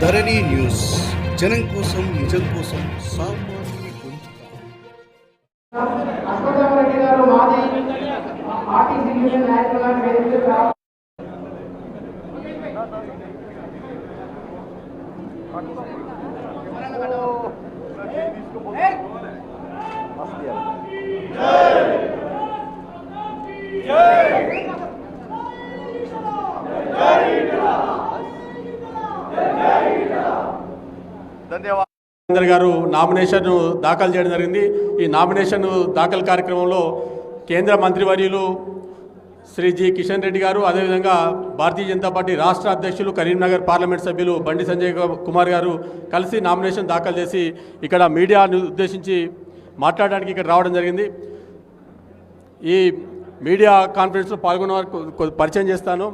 ధరణి news జనం కోసం నిజం కోసం సామాన్య గొంతుక. అశ్వత్థామరెడ్డి గారు మాజీ ఆర్టీసీ యూనియన్ నాయకులుగా వేదికగా ధన్యవాదాలు గారు నామినేషన్ దాఖలు చేయడం జరిగింది. ఈ నామినేషన్ దాఖలు కార్యక్రమంలో కేంద్ర మంత్రివర్యులు శ్రీ జి కిషన్ రెడ్డి గారు, అదేవిధంగా భారతీయ జనతా పార్టీ రాష్ట్ర అధ్యక్షులు కరీంనగర్ పార్లమెంట్ సభ్యులు బండి సంజయ్ కుమార్ గారు కలిసి నామినేషన్ దాఖలు చేసి ఇక్కడ మీడియాను ఉద్దేశించి మాట్లాడడానికి ఇక్కడ రావడం జరిగింది. ఈ మీడియా కాన్ఫరెన్స్లో పాల్గొన్న వారికి పరిచయం చేస్తాను.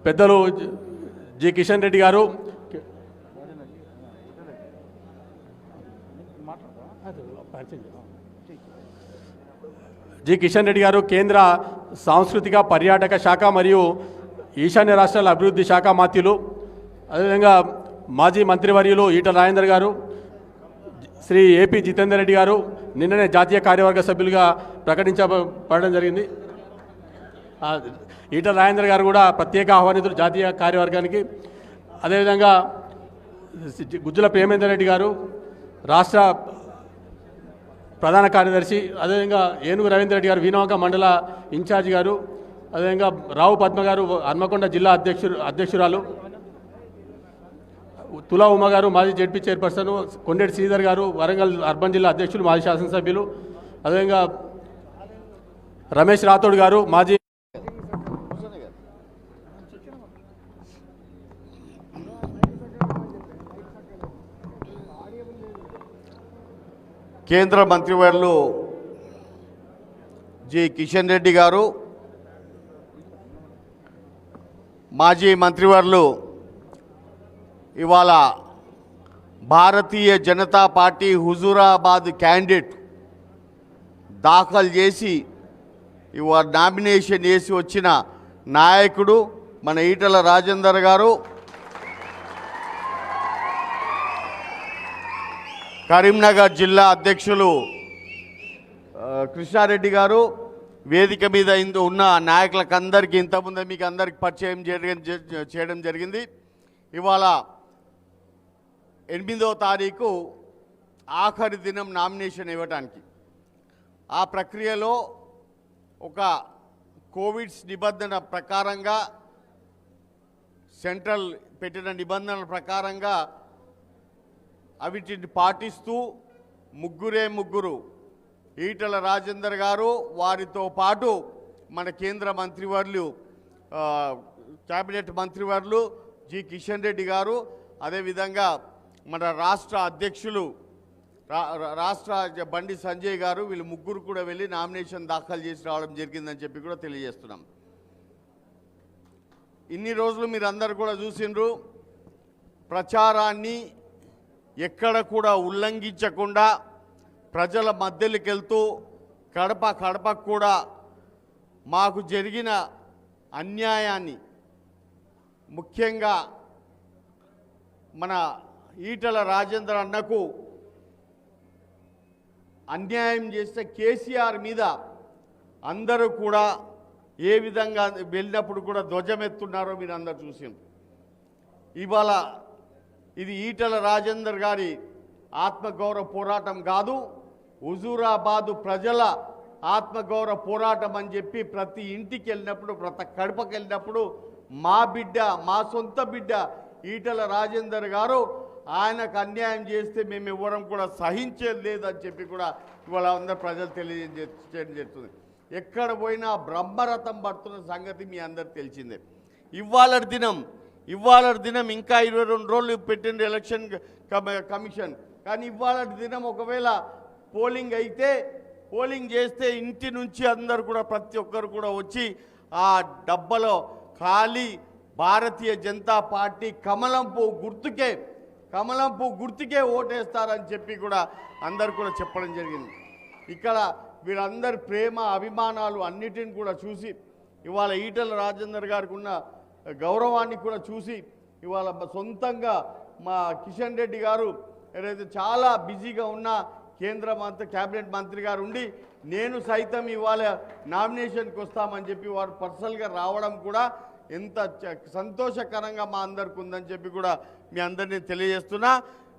పెద్దలు జి కిషన్ రెడ్డి గారు, కేంద్ర సాంస్కృతిక పర్యాటక శాఖ మరియు ఈశాన్య రాష్ట్రాల అభివృద్ధి శాఖ మాత్యులు, అదేవిధంగా మాజీ మంత్రివర్యులు ఈటల రాజేందర్ గారు, శ్రీ ఏపీ జితేందర్ రెడ్డి గారు నిన్ననే జాతీయ కార్యవర్గ సభ్యులుగా ప్రకటించబడడం జరిగింది. ఈటల రాజేందర్ గారు కూడా ప్రత్యేక ఆహ్వానితులు జాతీయ కార్యవర్గానికి. అదేవిధంగా గుజ్జుల ప్రేమేందర్ రెడ్డి గారు రాష్ట్ర ప్రధాన కార్యదర్శి, అదేవిధంగా ఏనుగు రవీందర్ రెడ్డి గారు వినోక మండల ఇన్ఛార్జ్ గారు, అదేవిధంగా రావు పద్మ గారు హన్మకొండ జిల్లా అధ్యక్షురాలు, తులా ఉమ గారు మాజీ జెడ్పీ చైర్పర్సన్, కొండేటి శ్రీధర్ గారు వరంగల్ అర్బన్ జిల్లా అధ్యక్షులు మాజీ శాసనసభ్యులు, అదేవిధంగా రమేష్ రాథోడ్ గారు మాజీ కేంద్ర మంత్రివర్యులు జి కిషన్ రెడ్డి గారు, మాజీ మంత్రివర్యులు ఇవాళ భారతీయ జనతా పార్టీ హుజూరాబాద్ క్యాండిడేట్ దాఖలు చేసి ఇవాళ నామినేషన్ చేసి వచ్చిన నాయకుడు మన ఈటల రాజేందర్ గారు, కరీంనగర్ జిల్లా అధ్యక్షులు కృష్ణారెడ్డి గారు, వేదిక మీద ఉన్న నాయకులకు అందరికీ ఇంతకుముందు మీకు అందరికి పరిచయం చేయడం జరిగింది. ఇవాళ 8వ తారీఖు ఆఖరి దినం నామినేషన్ ఇవ్వడానికి. ఆ ప్రక్రియలో ఒక కోవిడ్స్ నిబంధన ప్రకారంగా, సెంట్రల్ పెట్టిన నిబంధనల ప్రకారంగా వీటిని పాటిస్తూ ముగ్గురు ఈటల రాజేందర్ గారు, వారితో పాటు మన కేంద్ర మంత్రివర్యులు క్యాబినెట్ మంత్రివర్యులు జి కిషన్ రెడ్డి గారు, అదేవిధంగా మన రాష్ట్ర అధ్యక్షులు రాష్ట్ర బండి సంజయ్ గారు, వీళ్ళు ముగ్గురు కూడా వెళ్ళి నామినేషన్ దాఖలు చేసి రావడం జరిగిందని చెప్పి కూడా తెలియజేస్తున్నాం. ఇన్ని రోజులు మీరు అందరు కూడా చూసిండ్రు, ప్రచారాన్ని ఎక్కడ కూడా ఉల్లంఘించకుండా ప్రజల మధ్యలోకి వెళ్తూ కడపకు కూడా మాకు జరిగిన అన్యాయాన్ని, ముఖ్యంగా మన ఈటల రాజేందర్ అన్నకు అన్యాయం చేస్తే కేసీఆర్ మీద అందరూ కూడా ఏ విధంగా వెళ్ళినప్పుడు కూడా ధ్వజమెత్తున్నారో మీరు అందరు చూసారు. ఇవాళ ఇది ఈటల రాజేందర్ గారి ఆత్మగౌరవ పోరాటం కాదు, హుజూరాబాదు ప్రజల ఆత్మగౌరవ పోరాటం అని చెప్పి ప్రతి ఇంటికి వెళ్ళినప్పుడు, ప్రతి కడపకి వెళ్ళినప్పుడు మా బిడ్డ, మా సొంత బిడ్డ ఈటల రాజేందర్ గారు ఆయనకు అన్యాయం చేస్తే మేము ఇవ్వడం కూడా సహించేది లేదని చెప్పి కూడా ఇవాళ అందరు ప్రజలు తెలియజేయడం జరుగుతుంది. ఎక్కడ పోయినా బ్రహ్మరథం పడుతున్న సంగతి మీ అందరికి తెలిసిందే. ఇవాళ దినం ఇంకా 22 రోజులు పెట్టింది ఎలక్షన్ కమిషన్. కానీ ఇవాళ దినం ఒకవేళ పోలింగ్ చేస్తే ఇంటి నుంచి అందరు కూడా ప్రతి ఒక్కరు కూడా వచ్చి ఆ డబ్బలో ఖాళీ భారతీయ జనతా పార్టీ కమలం పువ్వు గుర్తుకే ఓటేస్తారని చెప్పి కూడా అందరు కూడా చెప్పడం జరిగింది. ఇక్కడ వీరందరి ప్రేమ అభిమానాలు అన్నిటిని కూడా చూసి ఇవాళ ఈటల రాజేందర్ గారికి ఉన్న గౌరవాన్ని కూడా చూసి ఇవాళ సొంతంగా మా కిషన్ రెడ్డి గారు ఏదైతే చాలా బిజీగా ఉన్న కేంద్ర మంత్రి క్యాబినెట్ మంత్రి గారు ఉండి నేను సైతం ఇవాళ నామినేషన్కి వస్తామని చెప్పి వారు పర్సనల్గా రావడం కూడా ఎంత సంతోషకరంగా మా అందరికి ఉందని చెప్పి కూడా మీ అందరినీ తెలియజేస్తున్నా.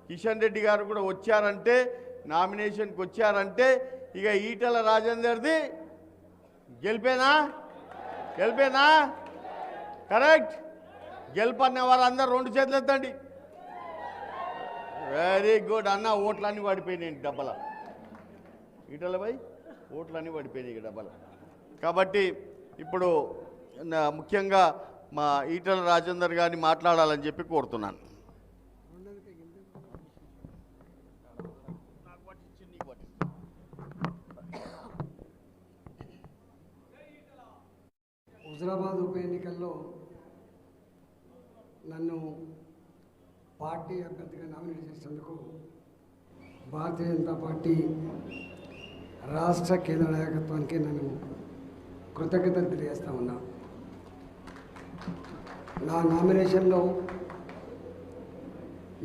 కిషన్ రెడ్డి గారు కూడా వచ్చారంటే నామినేషన్కి వచ్చారంటే ఇక ఈటెల రాజేందర్ది గెలిపేనా కరెక్ట్. గెలుపన్న వారందరూ 2 చేతులు ఎత్తండి. వెరీ గుడ్ అన్న. ఓట్లన్నీ పడిపోయినాయి డబ్బల. ఈటల భయ్ ఓట్లన్నీ పడిపోయినాయి డబ్బల. కాబట్టి ఇప్పుడు ముఖ్యంగా మా ఈటల రాజేందర్ గారిని మాట్లాడాలని చెప్పి కోరుతున్నాను. హుజరాబాద్ ఉప ఎన్నికల్లో నన్ను పార్టీ అభ్యర్థిగా నామినేట్ చేసినందుకు భారతీయ జనతా పార్టీ రాష్ట్ర కేంద్ర నాయకత్వానికి నేను కృతజ్ఞతలు తెలియజేస్తా ఉన్నా. నా నామినేషన్లో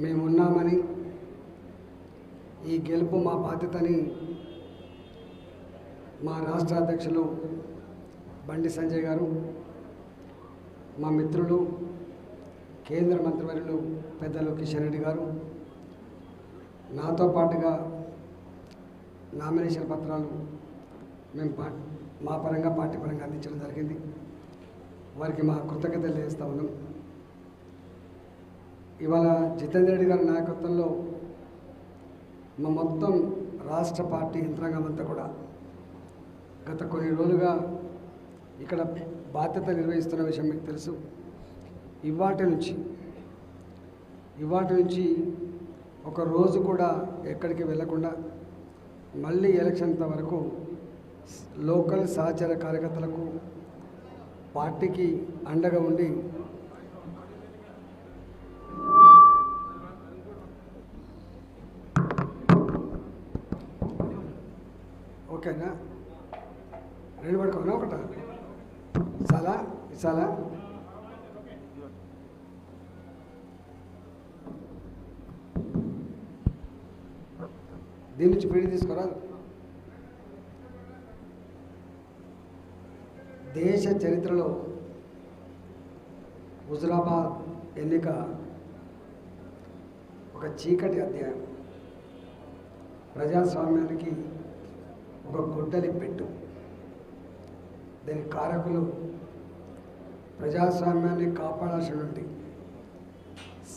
మేమున్నామని, ఈ గెలుపు మా బాధ్యతని మా రాష్ట్ర అధ్యక్షులు బండి సంజయ్ గారు, మా మిత్రులు కేంద్ర మంత్రివర్యులు పెద్దలు కిషన్ రెడ్డి గారు, నాతో పాటుగా నామినేషన్ పత్రాలు మేము మా పరంగా పార్టీ పరంగా అందించడం జరిగింది. వారికి మా కృతజ్ఞతలు తెలియజేస్తా ఉన్నాం. ఇవాళ జితేందర్ రెడ్డి గారి నాయకత్వంలో మా మొత్తం రాష్ట్ర పార్టీ యంత్రాంగం అంతా కూడా గత కొన్ని రోజులుగా ఇక్కడ బాధ్యత నిర్వహిస్తున్న విషయం మీకు తెలుసు. ఇవాటి నుంచి ఒక రోజు కూడా ఎక్కడికి వెళ్ళకుండా మళ్ళీ ఎలక్షన్ వరకు లోకల్ సహచర కార్యకర్తలకు పార్టీకి అండగా ఉండి ఓకేనా, రెండు పడుకోనా ఒకట చాలా దీని నుంచి పీడి తీసుకోరాదు. దేశ చరిత్రలో హుజరాబాద్ ఎన్నిక ఒక చీకటి అధ్యాయం, ప్రజాస్వామ్యానికి ఒక గుడ్డలి పెట్టు. దీని కారకులు ప్రజాస్వామ్యాన్ని కాపాడాల్సినటువంటి,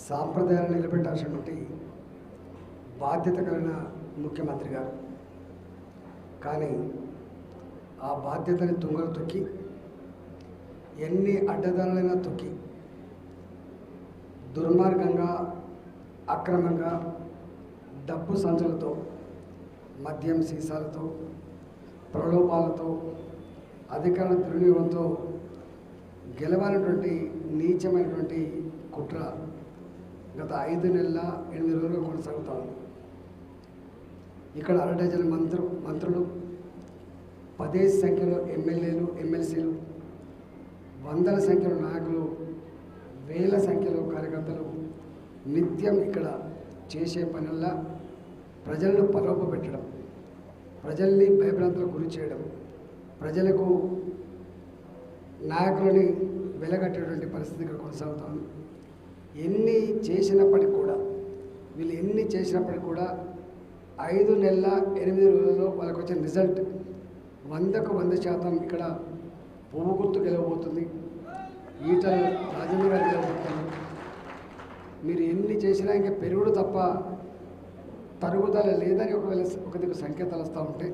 సాంప్రదాయాలను నిలబెట్టాల్సినటువంటి బాధ్యత కలిగిన ముఖ్యమంత్రి గారు. కానీ ఆ బాధ్యతని తుంగలు తొక్కి, ఎన్ని అడ్డదారులైనా తొక్కి, దుర్మార్గంగా అక్రమంగా డబ్బు సంచులతో, మద్యం సీసాలతో, ప్రలోభాలతో, అధికార దుర్వినియోగంతో గెలవాలన్నటువంటి నీచమైనటువంటి కుట్ర గత 5 నెలల 8 రోజులుగా కొనసాగుతా ఉంది. ఇక్కడ అరడజన్ మంత్రులు, 10 సంఖ్యలో ఎమ్మెల్యేలు, ఎమ్మెల్సీలు, వందల సంఖ్యలో నాయకులు, వేల సంఖ్యలో కార్యకర్తలు నిత్యం ఇక్కడ చేసే పనుల్లా ప్రజలను ప్రలోభపెట్టడం, ప్రజల్ని భయభ్రాంతులకు గురి చేయడం, ప్రజలకు నాయకులని వెలగట్టేటువంటి పరిస్థితి ఇక్కడ కొనసాగుతాం. ఎన్ని చేసినప్పటికి కూడా 5 నెలల 8 రోజుల్లో వాళ్ళకు వచ్చిన రిజల్ట్ 100కు 100% ఇక్కడ పువ్వు గుర్తు గెలవబోతుంది. ఈటల రాజేంద్ర గారు గెలవబోతున్నారు. మీరు ఎన్ని చేసినా ఇంకా పెరుగుడు తప్ప తరుగుదల లేదని ఒక దిక్కు సంకేతాలు వస్తూ ఉంటే,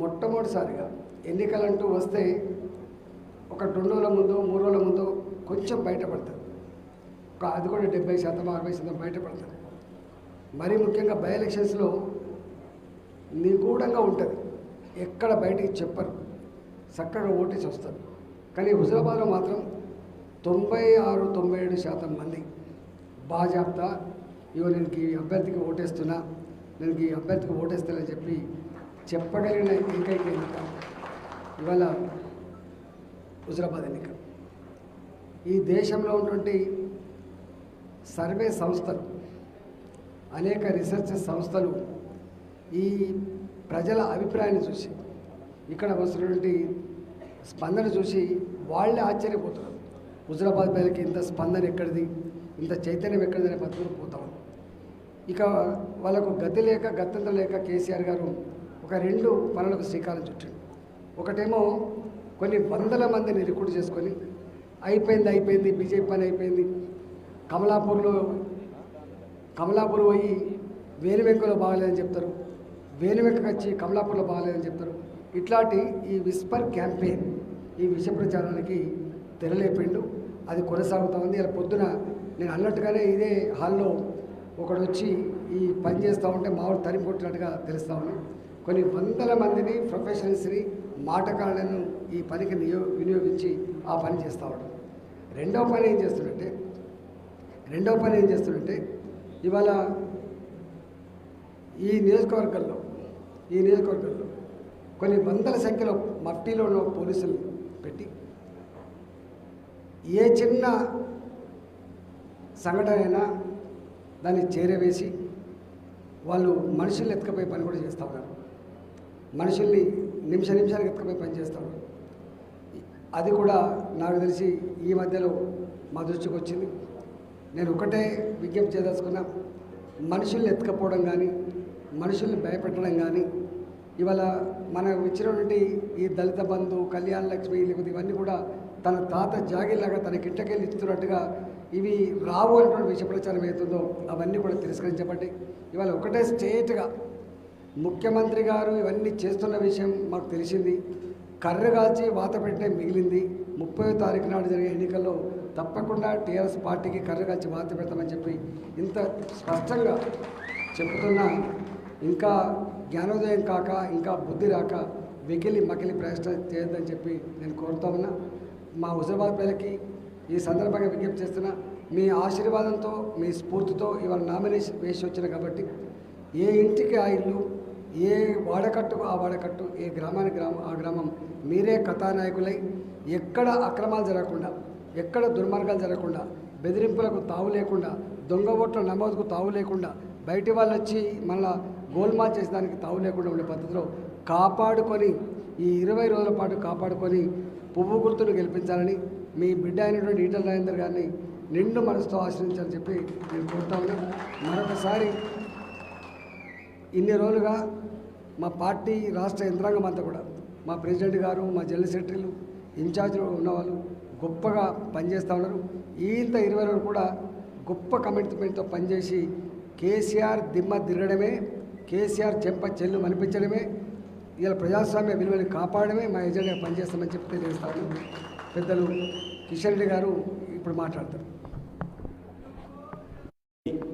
మొట్టమొదటిసారిగా ఎన్నికలంటూ వస్తే ఒక 2 రోజుల ముందు 3 రోజుల ముందు కొంచెం బయటపడుతుంది. అది కూడా 70% 60% బయటపడుతుంది. మరీ ముఖ్యంగా బై ఎలక్షన్స్లో నిగూఢంగా ఉంటుంది, ఎక్కడ బయటికి చెప్పరు, చక్కగా ఓటేసి వస్తారు. కానీ హుజరాబాద్లో మాత్రం 96-97% మంది బాజాప్తా ఇవో నేను ఈ అభ్యర్థికి ఓటేస్తున్నా, నేను ఈ అభ్యర్థికి ఓటేస్తానని చెప్పి చెప్పగలిగిన ఏకైక ఎన్నిక ఇవాళ హుజరాబాద్ ఎన్నిక. ఈ దేశంలో ఉన్నటువంటి సర్వే సంస్థలు, అనేక రీసెర్చ్ సంస్థలు ఈ ప్రజల అభిప్రాయాన్ని చూసి, ఇక్కడ వస్తున్నటువంటి స్పందన చూసి వాళ్ళే ఆశ్చర్యపోతున్నారు. హుజురాబాద్ ప్రజలకి ఇంత స్పందన ఎక్కడిది, ఇంత చైతన్యం ఎక్కడిది అనే పద్ధతులు పోతాం. ఇక వాళ్ళకు గతి లేక గత్యంతరం లేక కేసీఆర్ గారు ఒక 2 పనులకు శ్రీకారం చుట్టాడు. ఒకటేమో కొన్ని వందల మందిని రిక్రూట్ చేసుకొని అయిపోయింది బీజేపీ పని అయిపోయింది, కమలాపూర్ పోయి వేణువెంకలో బాగలేదని చెప్తారు, వేణువెంకకి వచ్చి కమలాపూర్లో బాగలేదని చెప్తారు. ఇట్లాంటి ఈ విస్పర్ క్యాంపెయిన్, ఈ విష ప్రచారానికి తెరలేపిండు. అది కొనసాగుతూ ఉంది. ఇలా పొద్దున నేను అన్నట్టుగానే ఇదే హాల్లో ఒకడు వచ్చి ఈ పని చేస్తూ ఉంటే మామూలు తరిమి కొట్టినట్టుగా తెలుస్తూ ఉంది. కొన్ని వందల మందిని ప్రొఫెషనల్స్ని, మాటకారులను ఈ పనికి వినియోగించి ఆ పని చేస్తూ ఉంటారు. రెండవ పని ఏం చేస్తుందంటే ఇవాళ ఈ నియోజకవర్గంలో కొన్ని వందల సంఖ్యలో మఫ్టీలో ఉన్న పోలీసులు పెట్టి ఏ చిన్న సంఘటన అయినా దాన్ని చేరవేసి వాళ్ళు మనుషుల్ని ఎత్తుకపోయే పని కూడా చేస్తూ ఉన్నారు. మనుషుల్ని నిమిషానికి ఎత్తుకపోయి పని చేస్తూ ఉన్నారు. అది కూడా నాకు తెలిసి ఈ మధ్యలో మా దృష్టికి వచ్చింది. నేను ఒకటే విజ్ఞప్తి చేయదలుచుకున్నా, మనుషుల్ని ఎత్తుకపోవడం కానీ, మనుషుల్ని భయపెట్టడం కానీ, ఇవాళ మనం ఇచ్చినటువంటి ఈ దళిత బంధు, కళ్యాణ లక్ష్మి, లేకపోతే ఇవన్నీ కూడా తన తాత జాగిలాగా తన కిట్టకెళ్ళి ఇస్తున్నట్టుగా ఇవి రావు అనేటువంటి విషయ ప్రచారం అవుతుందో అవన్నీ కూడా తిరస్కరించబడ్డాయి. ఇవాళ ఒకటే స్టేట్గా ముఖ్యమంత్రి గారు ఇవన్నీ చేస్తున్న విషయం మాకు తెలిసింది. కర్రగాల్చి వాత పెట్టే మిగిలింది. 30వ తారీఖు నాడు జరిగే ఎన్నికల్లో తప్పకుండా టీఆర్ఎస్ పార్టీకి కర్రగాల్చి వాత పెడతామని చెప్పి ఇంత స్పష్టంగా చెబుతున్నా ఇంకా జ్ఞానోదయం కాక, ఇంకా బుద్ధి రాక మకిలి ప్రయత్నం చేయొద్దని చెప్పి నేను కోరుతా ఉన్నా. మా హుజురాబాద్ ప్రజలకి ఈ సందర్భంగా విజ్ఞప్తి చేస్తున్నా, మీ ఆశీర్వాదంతో, మీ స్ఫూర్తితో ఇవాళ నామినేషన్ వేసి వచ్చిన కాబట్టి ఏ ఇంటికి ఆ ఇల్లు, ఏ వాడకట్టుకు ఆ వాడకట్టు, ఏ గ్రామానికి ఆ గ్రామం మీరే కథానాయకులై ఎక్కడ అక్రమాలు జరగకుండా, ఎక్కడ దుర్మార్గాలు జరగకుండా, బెదిరింపులకు తావు లేకుండా, దొంగ ఓట్ల నమోదుకు తావు లేకుండా, బయటి వాళ్ళు వచ్చి మళ్ళా గోల్మాల్ చేసేదానికి తావు లేకుండా ఉండే పద్ధతిలో కాపాడుకొని ఈ 20 రోజుల పాటు కాపాడుకొని పువ్వు గుర్తును గెలిపించాలని మీ బిడ్డ అయినటువంటి ఈటల రాజేందర్ గారిని నిండు మనసుతో ఆశ్రయించాలని చెప్పి నేను కోరుతా ఉన్నా. మరొకసారి ఇన్ని రోజులుగా మా పార్టీ రాష్ట్ర యంత్రాంగం అంతా కూడా, మా ప్రెసిడెంట్ గారు, మా జనరల్ సెక్రటరీలు, ఇన్ఛార్జ్లు ఉన్నవాళ్ళు గొప్పగా పనిచేస్తూ ఉన్నారు. ఇంత 20 రోజులు కూడా గొప్ప కమిట్మెంట్తో పనిచేసి కేసీఆర్ దిమ్మ తిరగడమే, కేసీఆర్ చెంప చెల్లు అనిపించడమే, ఇలా ప్రజాస్వామ్య విలువని కాపాడమే మా ఎజెండాగా పనిచేస్తామని చెప్పి తెలియజేస్తాను. పెద్దలు కిషన్ రెడ్డి గారు ఇప్పుడు మాట్లాడతారు.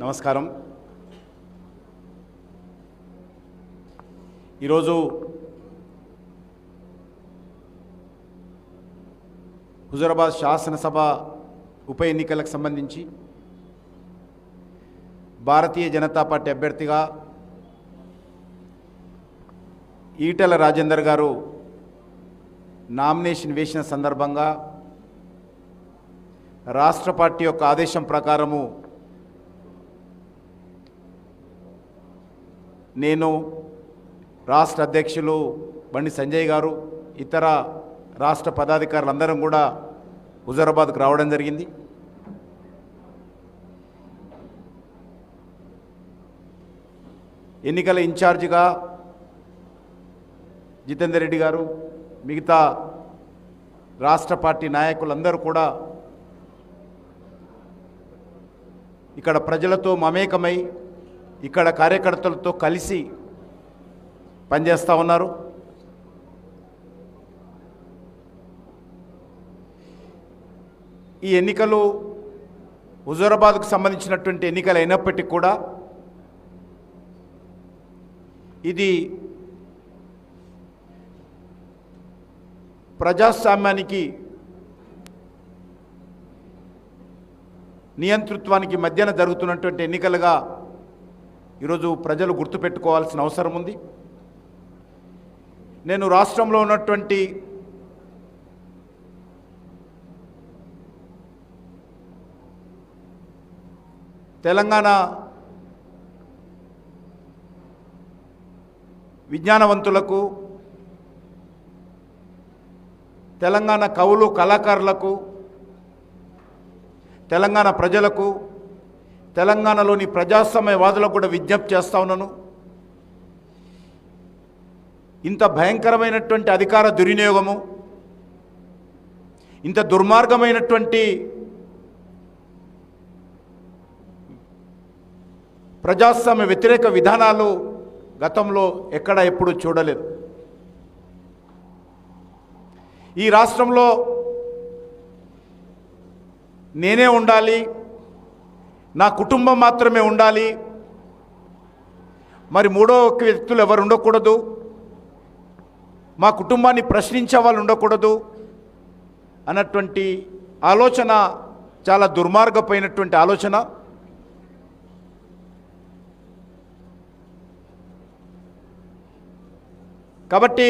నమస్కారం. ఈరోజు హుజురాబాద్ శాసనసభ ఉప ఎన్నికలకు సంబంధించి భారతీయ జనతా పార్టీ అభ్యర్థిగా ఈటెల రాజేందర్ గారు నామినేషన్ వేసిన సందర్భంగా రాష్ట్ర పార్టీ యొక్క ఆదేశం ప్రకారము నేను, రాష్ట్ర అధ్యక్షులు బండి సంజయ్ గారు, ఇతర రాష్ట్ర పదాధికారులందరం కూడా హుజురాబాద్కు రావడం జరిగింది. ఎన్నికల ఇన్ఛార్జిగా జితేందర్ రెడ్డి గారు, మిగతా రాష్ట్ర పార్టీ నాయకులందరూ కూడా ఇక్కడ ప్రజలతో మమేకమై, ఇక్కడ కార్యకర్తలతో కలిసి పనిచేస్తూ ఉన్నారు. ఈ ఎన్నికలు హుజురాబాద్కు సంబంధించినటువంటి ఎన్నికలు అయినప్పటికీ కూడా ఇది ప్రజాస్వామ్యానికి, నియంతృత్వానికి మధ్యన జరుగుతున్నటువంటి ఎన్నికలుగా ఈరోజు ప్రజలు గుర్తుపెట్టుకోవాల్సిన అవసరం ఉంది. నేను రాష్ట్రంలో ఉన్నటువంటి తెలంగాణ విజ్ఞానవంతులకు, తెలంగాణ కవులు కళాకారులకు, తెలంగాణ ప్రజలకు, తెలంగాణలోని ప్రజాస్వామ్యవాదులకు కూడా విజ్ఞప్తి చేస్తా ఉన్నాను. ఇంత భయంకరమైనటువంటి అధికార దుర్వినియోగము, ఇంత దుర్మార్గమైనటువంటి ప్రజాస్వామ్య వ్యతిరేక విధానాలు గతంలో ఎక్కడ ఎప్పుడు చూడలేదు. ఈ రాష్ట్రంలో నేనే ఉండాలి, నా కుటుంబం మాత్రమే ఉండాలి, మరి మూడో వ్యక్తులు ఎవరు ఉండకూడదు, మా కుటుంబాన్ని ప్రశ్నించే వాళ్ళు ఉండకూడదు అన్నటువంటి ఆలోచన చాలా దుర్మార్గమైనటువంటి ఆలోచన. కాబట్టి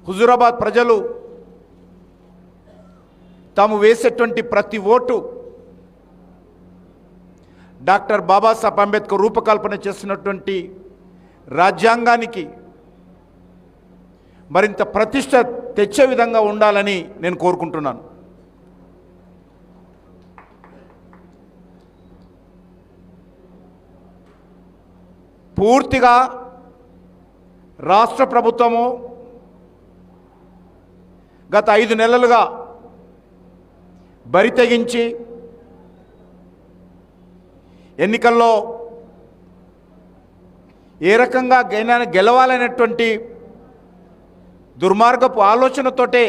హుజూరాబాద్ ప్రజలు తాము వేసేటువంటి ప్రతి ఓటు డాక్టర్ బాబాసాహెబ్ అంబేద్కర్ రూపకల్పన చేసినటువంటి రాజ్యాంగానికి మరింత ప్రతిష్ట తెచ్చే విధంగా ఉండాలని నేను కోరుకుంటున్నాను. పూర్తిగా రాష్ట్ర ప్రభుత్వము గత 5 నెలలుగా బరి తెగించి ఎన్నికల్లో ఏ రకంగా గెలవాలనేటువంటి దుర్మార్గపు ఆలోచనతోటే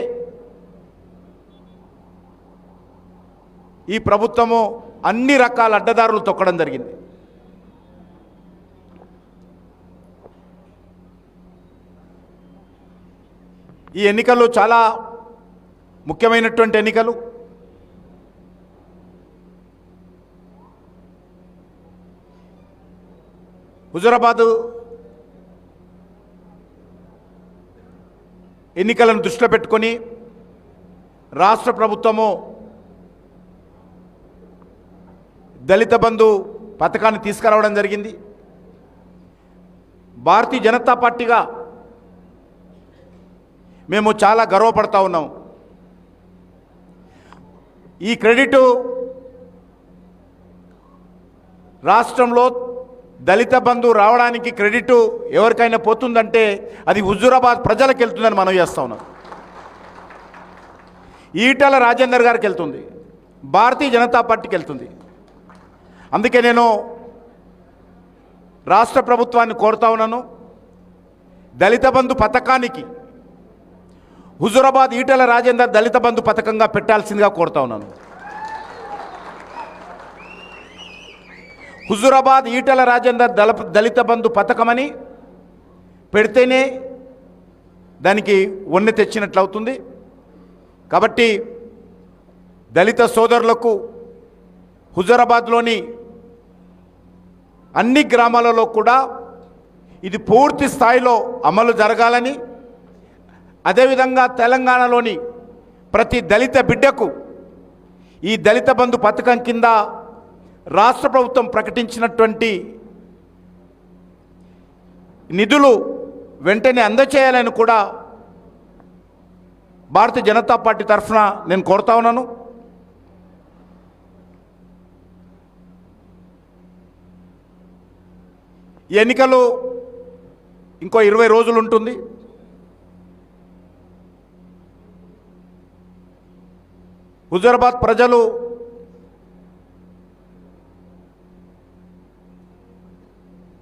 ఈ ప్రభుత్వము అన్ని రకాల అడ్డదారులు తొక్కడం జరిగింది. ఈ ఎన్నికలు చాలా ముఖ్యమైనటువంటి ఎన్నికలు. హుజూరాబాద్ ఎన్నికలను దృష్టిలో పెట్టుకొని రాష్ట్ర ప్రభుత్వము దళిత బంధు పథకాన్ని తీసుకురావడం జరిగింది. భారతీయ జనతా పార్టీగా మేము చాలా గర్వపడతా ఉన్నాం. ఈ క్రెడిటు రాష్ట్రంలో దళిత బంధు రావడానికి క్రెడిటు ఎవరికైనా పోతుందంటే అది హుజూరాబాద్ ప్రజలకు వెళ్తుందని మనం చేస్తా ఉన్నాం. ఈటల రాజేందర్ గారికి వెళ్తుంది, భారతీయ జనతా పార్టీకి వెళ్తుంది. అందుకే నేను రాష్ట్ర ప్రభుత్వాన్ని కోరుతా ఉన్నాను, దళిత బంధు పథకానికి హుజూరాబాద్ ఈటల రాజేందర్ దళిత బంధు పథకంగా పెట్టాల్సిందిగా కోరుతా ఉన్నాను. హుజూరాబాద్ ఈటల రాజేందర్ దళిత బంధు పథకమని పెడితేనే దానికి వన్నె తెచ్చినట్లు అవుతుంది. కాబట్టి దళిత సోదరులకు హుజూరాబాద్లోని అన్ని గ్రామాలలో కూడా ఇది పూర్తి స్థాయిలో అమలు జరగాలని, అదేవిధంగా తెలంగాణలోని ప్రతి దళిత బిడ్డకు ఈ దళిత బంధు పథకం కింద రాష్ట్ర ప్రభుత్వం ప్రకటించినటువంటి నిధులు వెంటనే అందచేయాలని కూడా భారతీయ జనతా పార్టీ తరఫున నేను కోరుతా ఉన్నాను. ఈ ఎన్నికలు ఇంకో 20 రోజులు ఉంటుంది. హుజూరాబాద్ ప్రజలు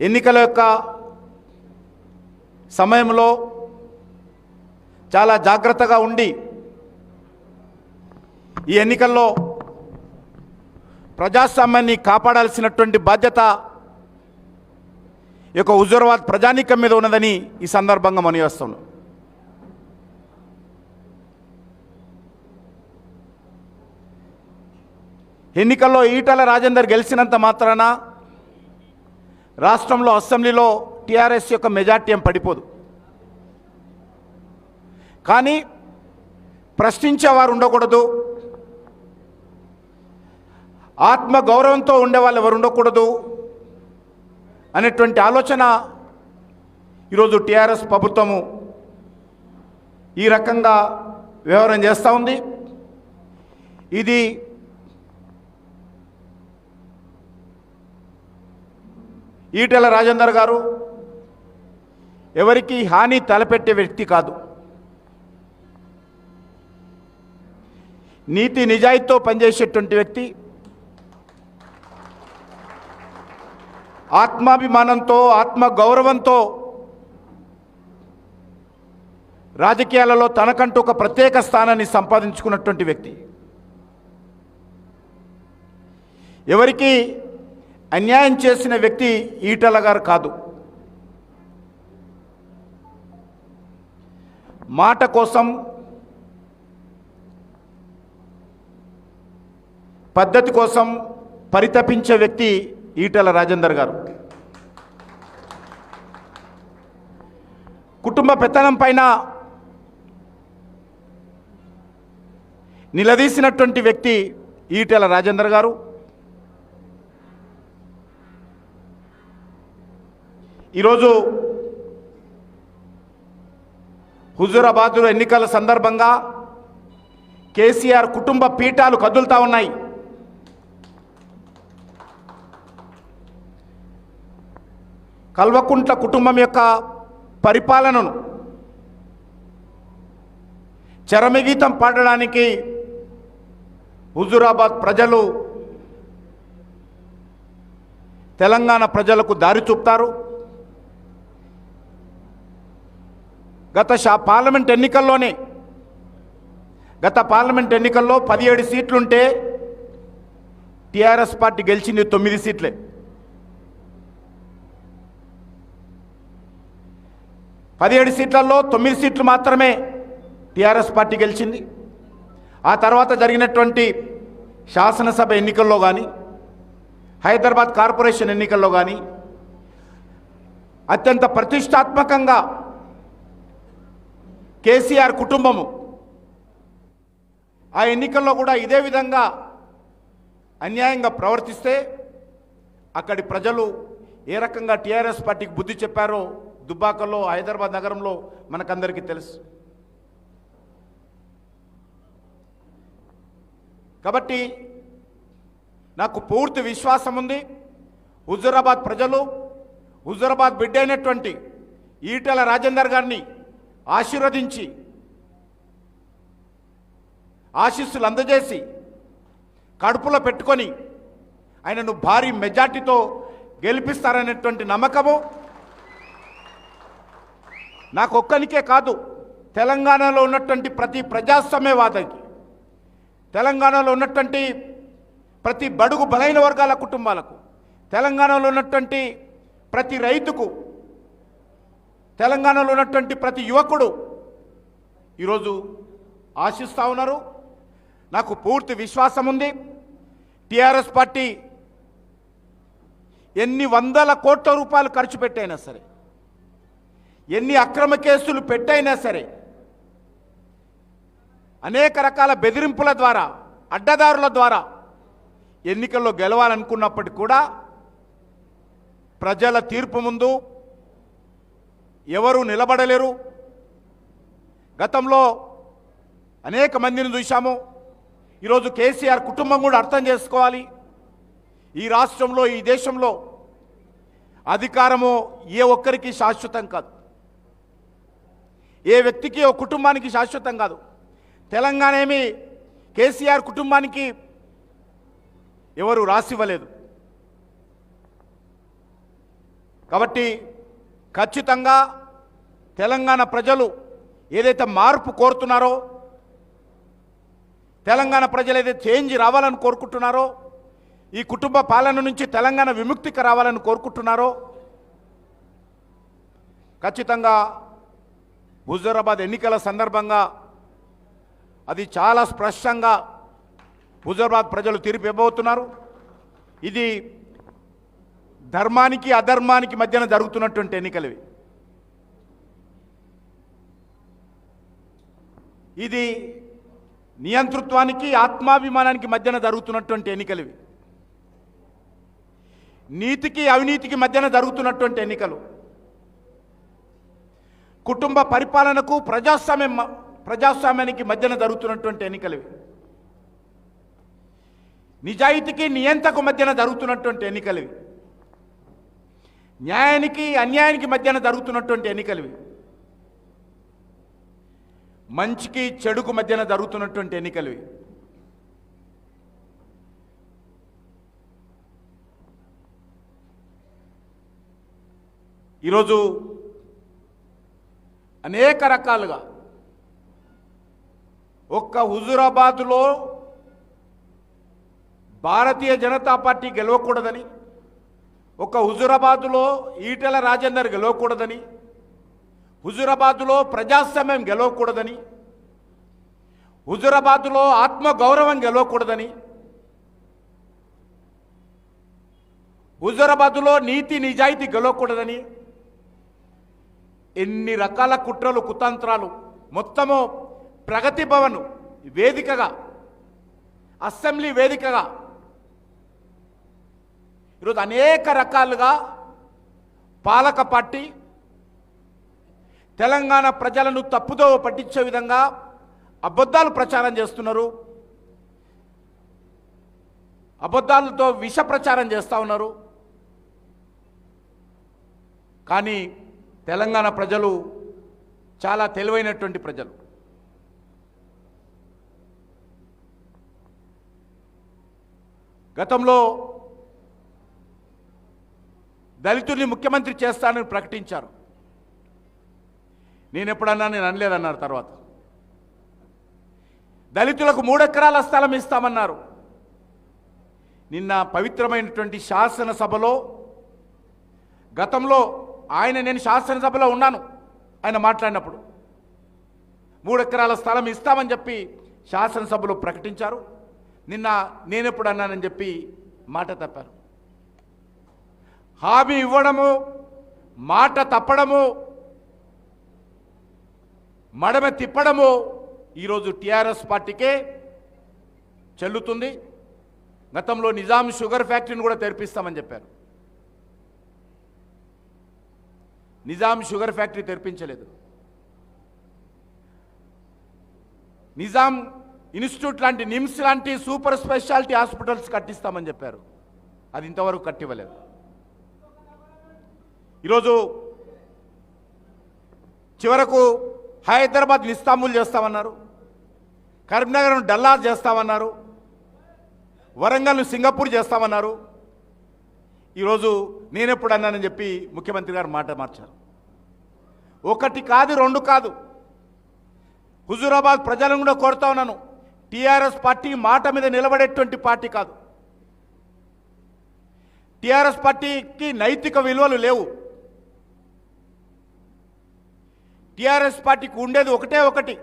ఎన్నికల యొక్క సమయంలో చాలా జాగ్రత్తగా ఉండి ఈ ఎన్నికల్లో ప్రజాస్వామ్యాన్ని కాపాడాల్సినటువంటి బాధ్యత ఈ యొక్క హుజూరాబాద్ ప్రజానీకం మీద ఉన్నదని ఈ సందర్భంగా మనవి చేస్తున్నాను. ఎన్నికల్లో ఈటల రాజేందర్ గెలిచినంత మాత్రాన రాష్ట్రంలో అసెంబ్లీలో టీఆర్ఎస్ యొక్క మెజార్టీ ఏం పడిపోదు. కానీ ప్రశ్నించేవారు ఉండకూడదు, ఆత్మ గౌరవంతో ఉండేవాళ్ళు ఎవరు ఉండకూడదు అనేటువంటి ఆలోచన ఈరోజు టీఆర్ఎస్ ప్రభుత్వము ఈ రకంగా వ్యవహారం చేస్తూ ఉంది. ఇది ఈటెల రాజేందర్ గారు ఎవరికి హాని తలపెట్టే వ్యక్తి కాదు. నీతి నిజాయితీతో పనిచేసేటువంటి వ్యక్తి, ఆత్మాభిమానంతో ఆత్మ గౌరవంతో రాజకీయాలలో తనకంటూ ఒక ప్రత్యేక స్థానాన్ని సంపాదించుకున్నటువంటి వ్యక్తి. ఎవరికి అన్యాయం చేసిన వ్యక్తి ఈటెల గారు కాదు. మాట కోసం, పద్ధతి కోసం పరితపించే వ్యక్తి ఈటెల రాజేందర్ గారు. కుటుంబ పెత్తనం పైన నిలదీసినటువంటి వ్యక్తి ఈటెల రాజేందర్ గారు. ఈరోజు హుజూరాబాద్ ఎన్నికల సందర్భంగా కేసీఆర్ కుటుంబ పీఠాలు కదులుతూ ఉన్నాయి. కల్వకుంట్ల కుటుంబం యొక్క పరిపాలనను చరమగీతం పాడడానికి హుజూరాబాద్ ప్రజలు తెలంగాణ ప్రజలకు దారి చూపుతారు. గత పార్లమెంట్ ఎన్నికల్లో 17 సీట్లుంటే టీఆర్ఎస్ పార్టీ గెలిచింది 9 సీట్లే. 17 సీట్లలో 9 సీట్లు మాత్రమే టీఆర్ఎస్ పార్టీ గెలిచింది. ఆ తర్వాత జరిగినటువంటి శాసనసభ ఎన్నికల్లో కానీ, హైదరాబాద్ కార్పొరేషన్ ఎన్నికల్లో కానీ అత్యంత ప్రతిష్టాత్మకంగా కేసీఆర్ కుటుంబము ఆ ఎన్నికల్లో కూడా ఇదే విధంగా అన్యాయంగా ప్రవర్తిస్తే అక్కడి ప్రజలు ఏ రకంగా టీఆర్ఎస్ పార్టీకి బుద్ధి చెప్పారో దుబ్బాకలో, హైదరాబాద్ నగరంలో మనకందరికీ తెలుసు. కాబట్టి నాకు పూర్తి విశ్వాసం ఉంది. హుజూరాబాద్ ప్రజలు హుజూరాబాద్ బిడ్డ అయినటువంటి ఈటెల రాజేందర్ గారిని ఆశీర్వదించి ఆశీస్సులు అందజేసి కడుపులో పెట్టుకొని ఆయనను భారీ మెజార్టీతో గెలిపిస్తారనేటువంటి నమ్మకము నాకొక్కనికే కాదు, తెలంగాణలో ఉన్నటువంటి ప్రతి ప్రజాస్వామ్యవాదికి, తెలంగాణలో ఉన్నటువంటి ప్రతి బడుగు బలైన వర్గాల కుటుంబాలకు, తెలంగాణలో ఉన్నటువంటి ప్రతి రైతుకు, తెలంగాణలో ఉన్నటువంటి ప్రతి యువకుడు ఈరోజు ఆశిస్తూ ఉన్నారు. నాకు పూర్తి విశ్వాసం ఉంది. టీఆర్ఎస్ పార్టీ ఎన్ని వందల కోట్ల రూపాయలు ఖర్చు పెట్టైనా సరే, ఎన్ని అక్రమ కేసులు పెట్టైనా సరే, అనేక రకాల బెదిరింపుల ద్వారా, అడ్డదారుల ద్వారా ఎన్నికల్లో గెలవాలనుకున్నప్పటికీ కూడా ప్రజల తీర్పు ముందు ఎవరు నిలబడలేరు. గతంలో అనేక మందిని చూశాము. ఈరోజు కేసీఆర్ కుటుంబం కూడా అర్థం చేసుకోవాలి. ఈ రాష్ట్రంలో, ఈ దేశంలో అధికారము ఏ ఒక్కరికి శాశ్వతం కాదు, ఏ వ్యక్తికి ఓ కుటుంబానికి శాశ్వతం కాదు. తెలంగాణ ఏమి కేసీఆర్ కుటుంబానికి ఎవరు రాసివ్వలేదు. కాబట్టి ఖచ్చితంగా తెలంగాణ ప్రజలు ఏదైతే మార్పు కోరుతున్నారో, తెలంగాణ ప్రజలు ఏదైతే చేంజ్ రావాలని కోరుకుంటున్నారో, ఈ కుటుంబ పాలన నుంచి తెలంగాణ విముక్తికి రావాలని కోరుకుంటున్నారో, ఖచ్చితంగా హుజూరాబాద్ ఎన్నికల సందర్భంగా అది చాలా స్పష్టంగా హుజూరాబాద్ ప్రజలు తీర్పు ఇవ్వబోతున్నారు. ఇది ధర్మానికి అధర్మానికి మధ్యన జరుగుతున్నటువంటి ఎన్నికలు. ఇది నియంతృత్వానికి ఆత్మాభిమానానికి మధ్యన జరుగుతున్నటువంటి ఎన్నికలు. నీతికి అవినీతికి మధ్యన జరుగుతున్నటువంటి ఎన్నికలు, కుటుంబ పరిపాలనకు ప్రజాస్వామ్యానికి మధ్యన జరుగుతున్నటువంటి ఎన్నికలు, నిజాయితీకి నియంతకు మధ్యన జరుగుతున్నటువంటి ఎన్నికలు, న్యాయానికి అన్యాయానికి మధ్యన జరుగుతున్నటువంటి ఎన్నికలు, మంచికి చెడుకు మధ్యన జరుగుతున్నటువంటి ఎన్నికలు. ఈరోజు అనేక రకాలుగా ఒక్క హుజూరాబాద్లో భారతీయ జనతా పార్టీ గెలవకూడదని, ఒక్క హుజూరాబాద్లో ఈటెల రాజేందర్ గెలవకూడదని, హుజూరాబాద్లో ప్రజాస్వామ్యం గెలవకూడదని, హుజూరాబాద్లో ఆత్మగౌరవం గెలవకూడదని, హుజూరాబాద్లో నీతి నిజాయితీ గెలవకూడదని ఎన్ని రకాల కుట్రలు కుతంత్రాలు, మొత్తము ప్రగతి భవన్ వేదికగా, అసెంబ్లీ వేదికగా ఈరోజు అనేక రకాలుగా పాలక పార్టీ తెలంగాణ ప్రజలను తప్పుదోవ పట్టించే విధంగా అబద్ధాలు ప్రచారం చేస్తున్నారు, అబద్ధాలతో విష ప్రచారం చేస్తూ ఉన్నారు. కానీ తెలంగాణ ప్రజలు చాలా తెలివైనటువంటి ప్రజలు. గతంలో దళితుల్ని ముఖ్యమంత్రి చేస్తానని ప్రకటించారు. నేను ఎప్పుడన్నా నేను అనలేదన్నారు. తర్వాత దళితులకు 3 ఎకరాల స్థలం ఇస్తామన్నారు. నిన్న పవిత్రమైనటువంటి శాసనసభలో, గతంలో నేను శాసనసభలో ఉన్నాను, ఆయన మాట్లాడినప్పుడు 3 ఎకరాల స్థలం ఇస్తామని చెప్పి శాసనసభలో ప్రకటించారు. నిన్న నేనెప్పుడు అన్నానని చెప్పి మాట తప్పారు. హామీ ఇవ్వడము, మాట తప్పడము, మడమ తిప్పడము ఈరోజు టీఆర్ఎస్ పార్టీకే చెల్లుతుంది. గతంలో నిజాం షుగర్ ఫ్యాక్టరీని కూడా తెరిపిస్తామని చెప్పారు. నిజాం షుగర్ ఫ్యాక్టరీ తెరిపించలేదు. నిజాం ఇన్స్టిట్యూట్ లాంటి, నిమ్స్ లాంటి సూపర్ స్పెషాలిటీ హాస్పిటల్స్ కట్టిస్తామని చెప్పారు. అది ఇంతవరకు కట్టివ్వలేదు. ఈరోజు చివరకు హైదరాబాద్ ఇస్తాంబుల్ చేస్తామన్నారు, కరీంనగర్ను డల్లాస్ చేస్తామన్నారు, వరంగల్ను సింగపూర్ చేస్తామన్నారు. ఈరోజు నేనెప్పుడు అన్నానని చెప్పి ముఖ్యమంత్రి గారు మాట మార్చారు. 1 కాదు 2 కాదు, హుజూరాబాద్ ప్రజలను కూడా కోరుతా ఉన్నాను, టీఆర్ఎస్ పార్టీ మాట మీద నిలబడేటువంటి పార్టీ కాదు. టీఆర్ఎస్ పార్టీకి నైతిక విలువలు లేవు. టీఆర్ఎస్ పార్టీకి ఉండేది ఒకటి,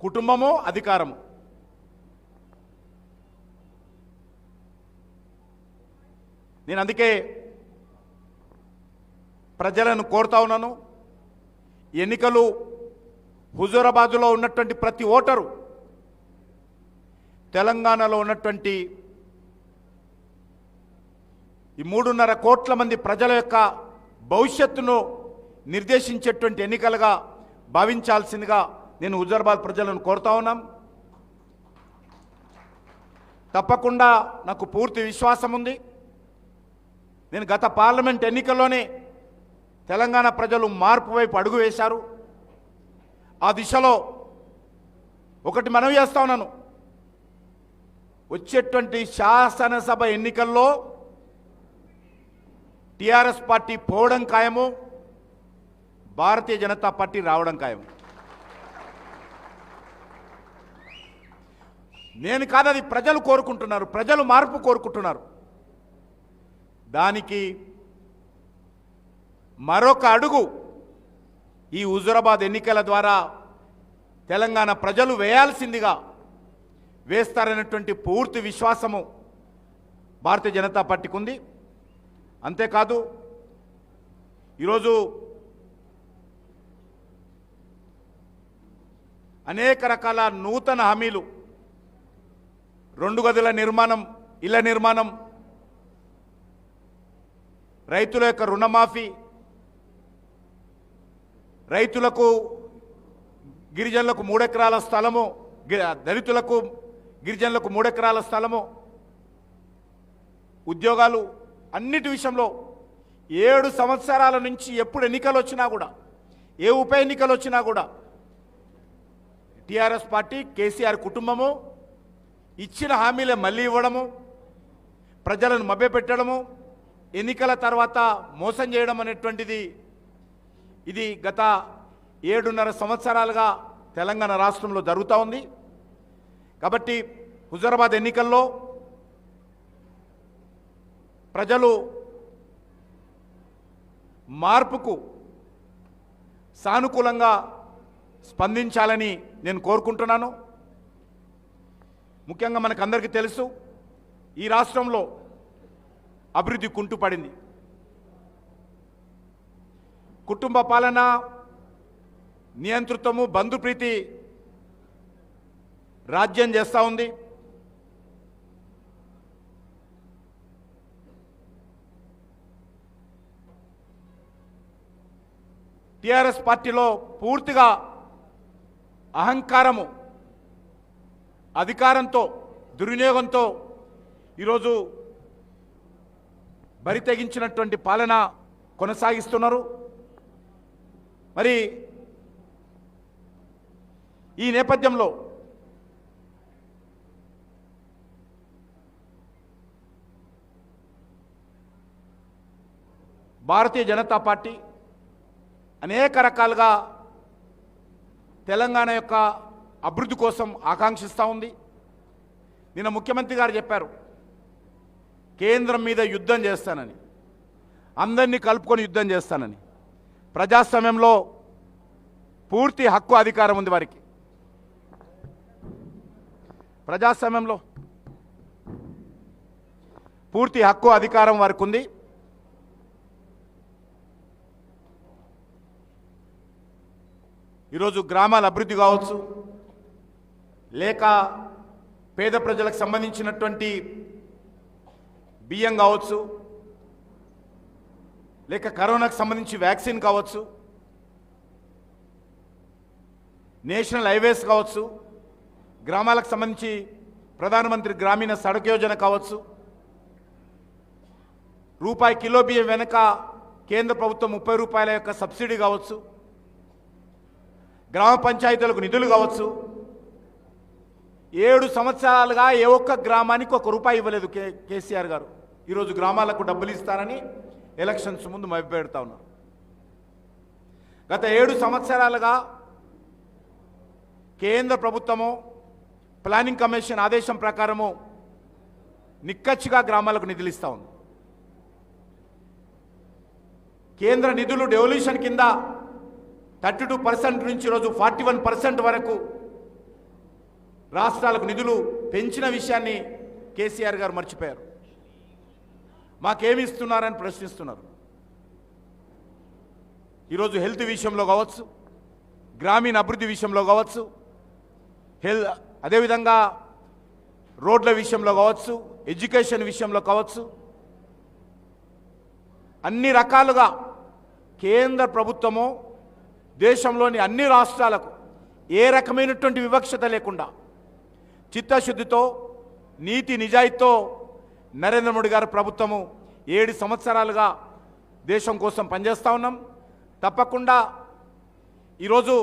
కుటుంబము, అధికారము. నేను అందుకే ప్రజలను కోరుతా ఉన్నాను, ఎన్నికలు హుజూరాబాద్లో ఉన్నటువంటి ప్రతి ఓటరు, తెలంగాణలో ఉన్నటువంటి ఈ 3.5 కోట్ల మంది ప్రజల యొక్క భవిష్యత్తును నిర్దేశించేటువంటి ఎన్నికలుగా భావించాల్సిందిగా నేను హుజూరాబాద్ ప్రజలను కోరుతా ఉన్నాం. తప్పకుండా నాకు పూర్తి విశ్వాసం ఉంది. నేను గత పార్లమెంట్ ఎన్నికల్లోనే తెలంగాణ ప్రజలు మార్పు వైపు అడుగు వేశారు. ఆ దిశలో ఒకటి మనవి చేస్తా ఉన్నాను, వచ్చేటువంటి శాసనసభ ఎన్నికల్లో టీఆర్ఎస్ పార్టీ పోవడం ఖాయము, భారతీయ జనతా పార్టీ రావడం ఖాయం. నేను కాదు, అది ప్రజలు కోరుకుంటున్నారు, ప్రజలు మార్పు కోరుకుంటున్నారు. దానికి మరొక అడుగు ఈ హుజూరాబాద్ ఎన్నికల ద్వారా తెలంగాణ ప్రజలు వేయాల్సిందిగా వేస్తారనేటువంటి పూర్తి విశ్వాసము భారతీయ జనతా పార్టీకి ఉంది. అంతేకాదు, ఈరోజు అనేక రకాల నూతన హామీలు, 2 గదుల నిర్మాణం, ఇళ్ల నిర్మాణం, రైతుల యొక్క రుణమాఫీ, రైతులకు గిరిజనులకు 3 ఎకరాల స్థలము, దళితులకు గిరిజనులకు 3 ఎకరాల స్థలము, ఉద్యోగాలు, అన్నిటి విషయంలో 7 సంవత్సరాల నుంచి ఎప్పుడు ఎన్నికలు వచ్చినా కూడా, ఏ ఉప ఎన్నికలు వచ్చినా కూడా టీఆర్ఎస్ పార్టీ, కేసీఆర్ కుటుంబము ఇచ్చిన హామీలే మళ్ళీ ఇవ్వడము, ప్రజలను మభ్యపెట్టడము, ఎన్నికల తర్వాత మోసం చేయడం అనేటువంటిది ఇది గత 7.5 సంవత్సరాలుగా తెలంగాణ రాష్ట్రంలో జరుగుతూ ఉంది. కాబట్టి హుజూరాబాద్ ఎన్నికల్లో ప్రజలు మార్పుకు సానుకూలంగా స్పందించాలని నేను కోరుకుంటున్నాను. ముఖ్యంగా మనకందరికీ తెలుసు, ఈ రాష్ట్రంలో అభివృద్ధి కుంటుపడింది. కుటుంబ పాలన, నియంతృత్వము, బంధుప్రీతి రాజ్యం చేస్తూ ఉంది. టీఆర్ఎస్ పార్టీలో పూర్తిగా అహంకారము, అధికారంతో, దుర్వినియోగంతో ఈరోజు బరి తెగించినటువంటి పాలన కొనసాగిస్తున్నారు. మరి ఈ నేపథ్యంలో భారతీయ జనతా పార్టీ అనేక రకాలుగా తెలంగాణ యొక్క అభివృద్ధి కోసం ఆకాంక్షిస్తూ ఉంది. నిన్న ముఖ్యమంత్రి గారు చెప్పారు, కేంద్రం మీద యుద్ధం చేస్తానని, అందరినీ కలుపుకొని యుద్ధం చేస్తానని. ప్రజాస్వామ్యంలో పూర్తి హక్కు, అధికారం ఉంది వారికి. ప్రజాస్వామ్యంలో పూర్తి హక్కు, అధికారం వారికి ఉంది. ఈరోజు గ్రామాల అభివృద్ధి కావచ్చు, లేక పేద ప్రజలకు సంబంధించినటువంటి బియ్యం కావచ్చు, లేక కరోనాకు సంబంధించి వ్యాక్సిన్ కావచ్చు, నేషనల్ హైవేస్ కావచ్చు, గ్రామాలకు సంబంధించి ప్రధానమంత్రి గ్రామీణ సడక్ యోజన కావచ్చు, రూపాయి కిలో బియ్యం వెనుక కేంద్ర ప్రభుత్వం 30 రూపాయల యొక్క సబ్సిడీ కావచ్చు, గ్రామ పంచాయతీలకు నిధులు కావచ్చు. 7 సంవత్సరాలుగా ఏ ఒక్క గ్రామానికి 1 రూపాయి ఇవ్వలేదు కేసీఆర్ గారు. ఈరోజు గ్రామాలకు డబ్బులు ఇస్తారని ఎలక్షన్స్ ముందు మభ్యపెడతా ఉన్నారు. గత 7 సంవత్సరాలుగా కేంద్ర ప్రభుత్వము ప్లానింగ్ కమిషన్ ఆదేశం ప్రకారము నిక్కచ్చిగా గ్రామాలకు నిధులు ఇస్తూ ఉంది. కేంద్ర నిధులు డెవల్యూషన్ కింద 32% నుంచి ఈరోజు 41% వరకు రాష్ట్రాలకు నిధులు పెంచిన విషయాన్ని కేసీఆర్ గారు మర్చిపోయారు. మాకేమి ఇస్తున్నారని ప్రశ్నిస్తున్నారు. ఈరోజు హెల్త్ విషయంలో కావచ్చు, గ్రామీణ అభివృద్ధి విషయంలో కావచ్చు, అదేవిధంగా రోడ్ల విషయంలో కావచ్చు, ఎడ్యుకేషన్ విషయంలో కావచ్చు, అన్ని రకాలుగా కేంద్ర ప్రభుత్వము దేశంలోని అన్ని రాష్ట్రాలకు ఏ రకమైనటువంటి వివక్షత లేకుండా చిత్తశుద్ధితో, నీతి నిజాయితీతో నరేంద్ర మోడీ గారి ప్రభుత్వము 7 సంవత్సరాలుగా దేశం కోసం పనిచేస్తూ ఉన్నాం. తప్పకుండా ఈరోజు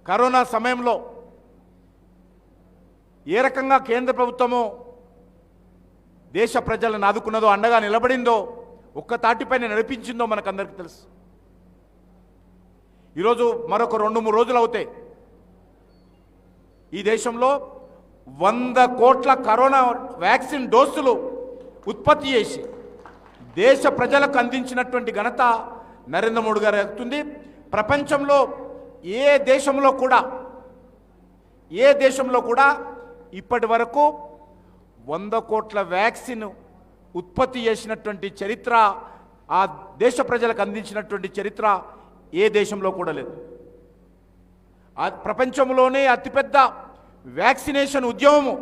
కరోనా సమయంలో ఏ రకంగా కేంద్ర ప్రభుత్వము దేశ ప్రజలను ఆదుకున్నదో, అండగా నిలబడిందో, ఒక్క తాటిపైన నడిపించిందో మనకందరికీ తెలుసు. ఈరోజు మరొక 2-3 రోజులు అవుతాయి ఈ దేశంలో 100 కోట్ల కరోనా వ్యాక్సిన్ డోసులు ఉత్పత్తి చేసి దేశ ప్రజలకు అందించినటువంటి ఘనత నరేంద్ర మోడీ గారు అవుతుంది. ప్రపంచంలో ఏ దేశంలో కూడా ఇప్పటి వరకు 100 కోట్ల వ్యాక్సిన్ ఉత్పత్తి చేసినటువంటి చరిత్ర, ఆ దేశ ప్రజలకు అందించినటువంటి చరిత్ర ఏ దేశంలో కూడా లేదు. ప్రపంచంలోనే అతిపెద్ద వ్యాక్సినేషన్ ఉద్యమము,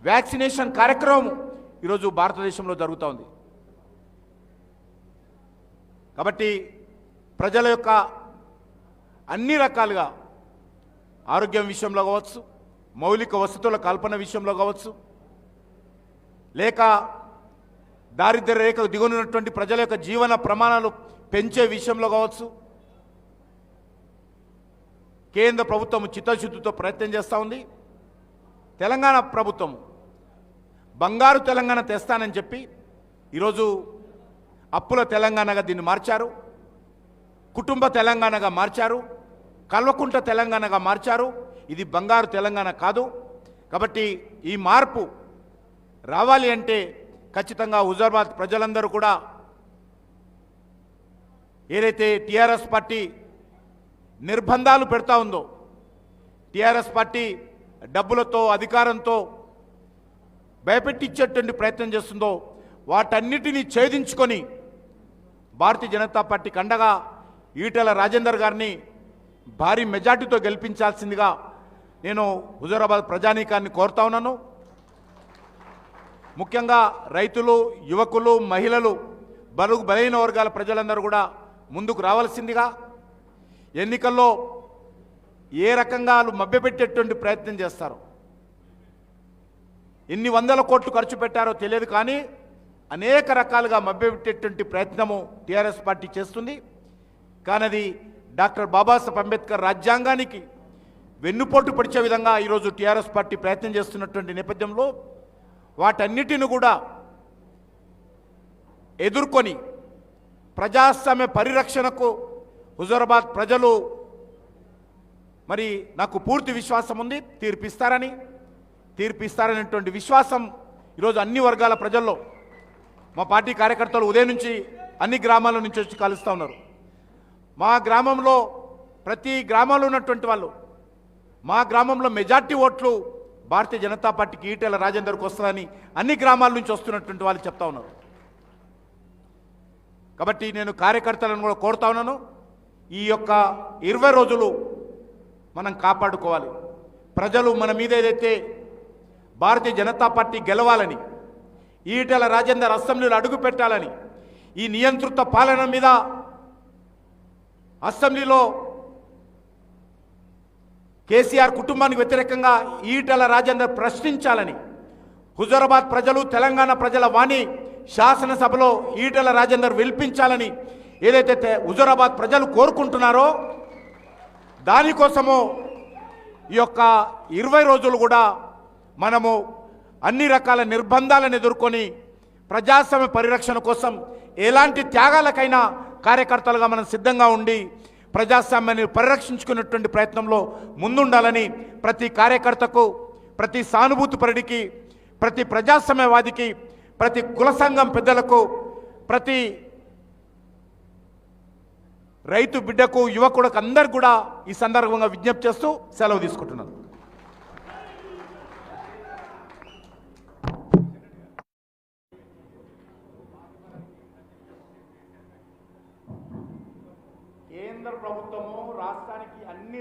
వ్యాక్సినేషన్ కార్యక్రమం ఈరోజు భారతదేశంలో జరుగుతూ ఉంది. కాబట్టి ప్రజల యొక్క అన్ని రకాలుగా ఆరోగ్యం విషయంలో కావచ్చు, మౌలిక వసతుల కల్పన విషయంలో కావచ్చు, లేక దారిద్ర్య రేఖకు దిగునున్నటువంటి ప్రజల యొక్క జీవన ప్రమాణాలు పెంచే విషయంలో కావచ్చు, కేంద్ర ప్రభుత్వం చిత్తశుద్ధితో ప్రయత్నం చేస్తూ ఉంది. తెలంగాణ ప్రభుత్వం బంగారు తెలంగాణ తెస్తానని చెప్పి ఈరోజు అప్పుల తెలంగాణగా దీన్ని మార్చారు, కుటుంబ తెలంగాణగా మార్చారు, కల్వకుంట తెలంగాణగా మార్చారు. ఇది బంగారు తెలంగాణ కాదు. కాబట్టి ఈ మార్పు రావాలి అంటే ఖచ్చితంగా హుజూరాబాద్ ప్రజలందరూ కూడా ఏదైతే టీఆర్ఎస్ పార్టీ నిర్బంధాలు పెడతా ఉందో, టీఆర్ఎస్ పార్టీ డబ్బులతో అధికారంతో భయపెట్టించేటువంటి ప్రయత్నం చేస్తుందో వాటన్నిటినీ ఛేదించుకొని భారతీయ జనతా పార్టీకి అండగా ఈటెల రాజేందర్ గారిని భారీ మెజార్టీతో గెలిపించాల్సిందిగా నేను హుజూరాబాద్ ప్రజానీకాన్ని కోరుతా ఉన్నాను. ముఖ్యంగా రైతులు, యువకులు, మహిళలు, బడుగు బలహీన వర్గాల ప్రజలందరూ కూడా ముందుకు రావాల్సిందిగా, ఎన్నికల్లో ఏ రకంగా మభ్యపెట్టేటువంటి ప్రయత్నం చేస్తారు, ఎన్ని వందల కోట్లు ఖర్చు పెట్టారో తెలియదు, కానీ అనేక రకాలుగా మభ్యపెట్టేటువంటి ప్రయత్నము టీఆర్ఎస్ పార్టీ చేస్తుంది. కానీ అది డాక్టర్ బాబాసాహెబ్ అంబేద్కర్ రాజ్యాంగానికి వెన్నుపోటు పడిచే విధంగా ఈరోజు టీఆర్ఎస్ పార్టీ ప్రయత్నం చేస్తున్నటువంటి నేపథ్యంలో వాటన్నిటిని కూడా ఎదుర్కొని ప్రజాస్వామ్య పరిరక్షణకు హుజూరాబాద్ ప్రజలు మరి నాకు పూర్తి విశ్వాసం ఉంది, తీర్పిస్తారనేటువంటి విశ్వాసం ఈరోజు అన్ని వర్గాల ప్రజల్లో, మా పార్టీ కార్యకర్తలు ఉదయం నుంచి అన్ని గ్రామాల నుంచి వచ్చి కలుస్తూ ఉన్నారు. మా గ్రామంలో ప్రతి గ్రామంలో ఉన్నటువంటి వాళ్ళు, మా గ్రామంలో మెజార్టీ ఓట్లు భారతీయ జనతా పార్టీకి ఈటెల రాజేందర్కి వస్తుందని అన్ని గ్రామాల నుంచి వస్తున్నటువంటి వాళ్ళు చెప్తా ఉన్నారు. కాబట్టి నేను కార్యకర్తలను కూడా కోరుతా ఉన్నాను, ఈ యొక్క 20 రోజులు మనం కాపాడుకోవాలి. ప్రజలు మన మీద ఏదైతే భారతీయ జనతా పార్టీ గెలవాలని, ఈటెల రాజేందర్ అసెంబ్లీలో అడుగు పెట్టాలని, ఈ నియంత్రిత పాలన మీద అసెంబ్లీలో కేసీఆర్ కుటుంబానికి వ్యతిరేకంగా ఈటెల రాజేందర్ ప్రశ్నించాలని హుజూరాబాద్ ప్రజలు, తెలంగాణ ప్రజల వాణి శాసనసభలో ఈటెల రాజేందర్ వినిపించాలని ఏదైతే హుజూరాబాద్ ప్రజలు కోరుకుంటున్నారో దానికోసము ఈ యొక్క 20 రోజులు కూడా మనము అన్ని రకాల నిర్బంధాలను ఎదుర్కొని ప్రజాస్వామ్య పరిరక్షణ కోసం ఎలాంటి త్యాగాలకైనా కార్యకర్తలుగా మనం సిద్ధంగా ఉండి ప్రజాస్వామ్యాన్ని పరిరక్షించుకునేటువంటి ప్రయత్నంలో ముందుండాలని ప్రతి కార్యకర్తకు, ప్రతి సానుభూతిపరుడికి, ప్రతి ప్రజాస్వామ్యవాదికి, ప్రతి కుల సంఘం పెద్దలకు, ప్రతి రైతు బిడ్డకు, యువకుడికి అందరికి కూడా ఈ సందర్భంగా విజ్ఞప్తి చేస్తూ సెలవు తీసుకుంటున్నాను. కేంద్ర ప్రభుత్వము రాష్ట్రానికి అన్ని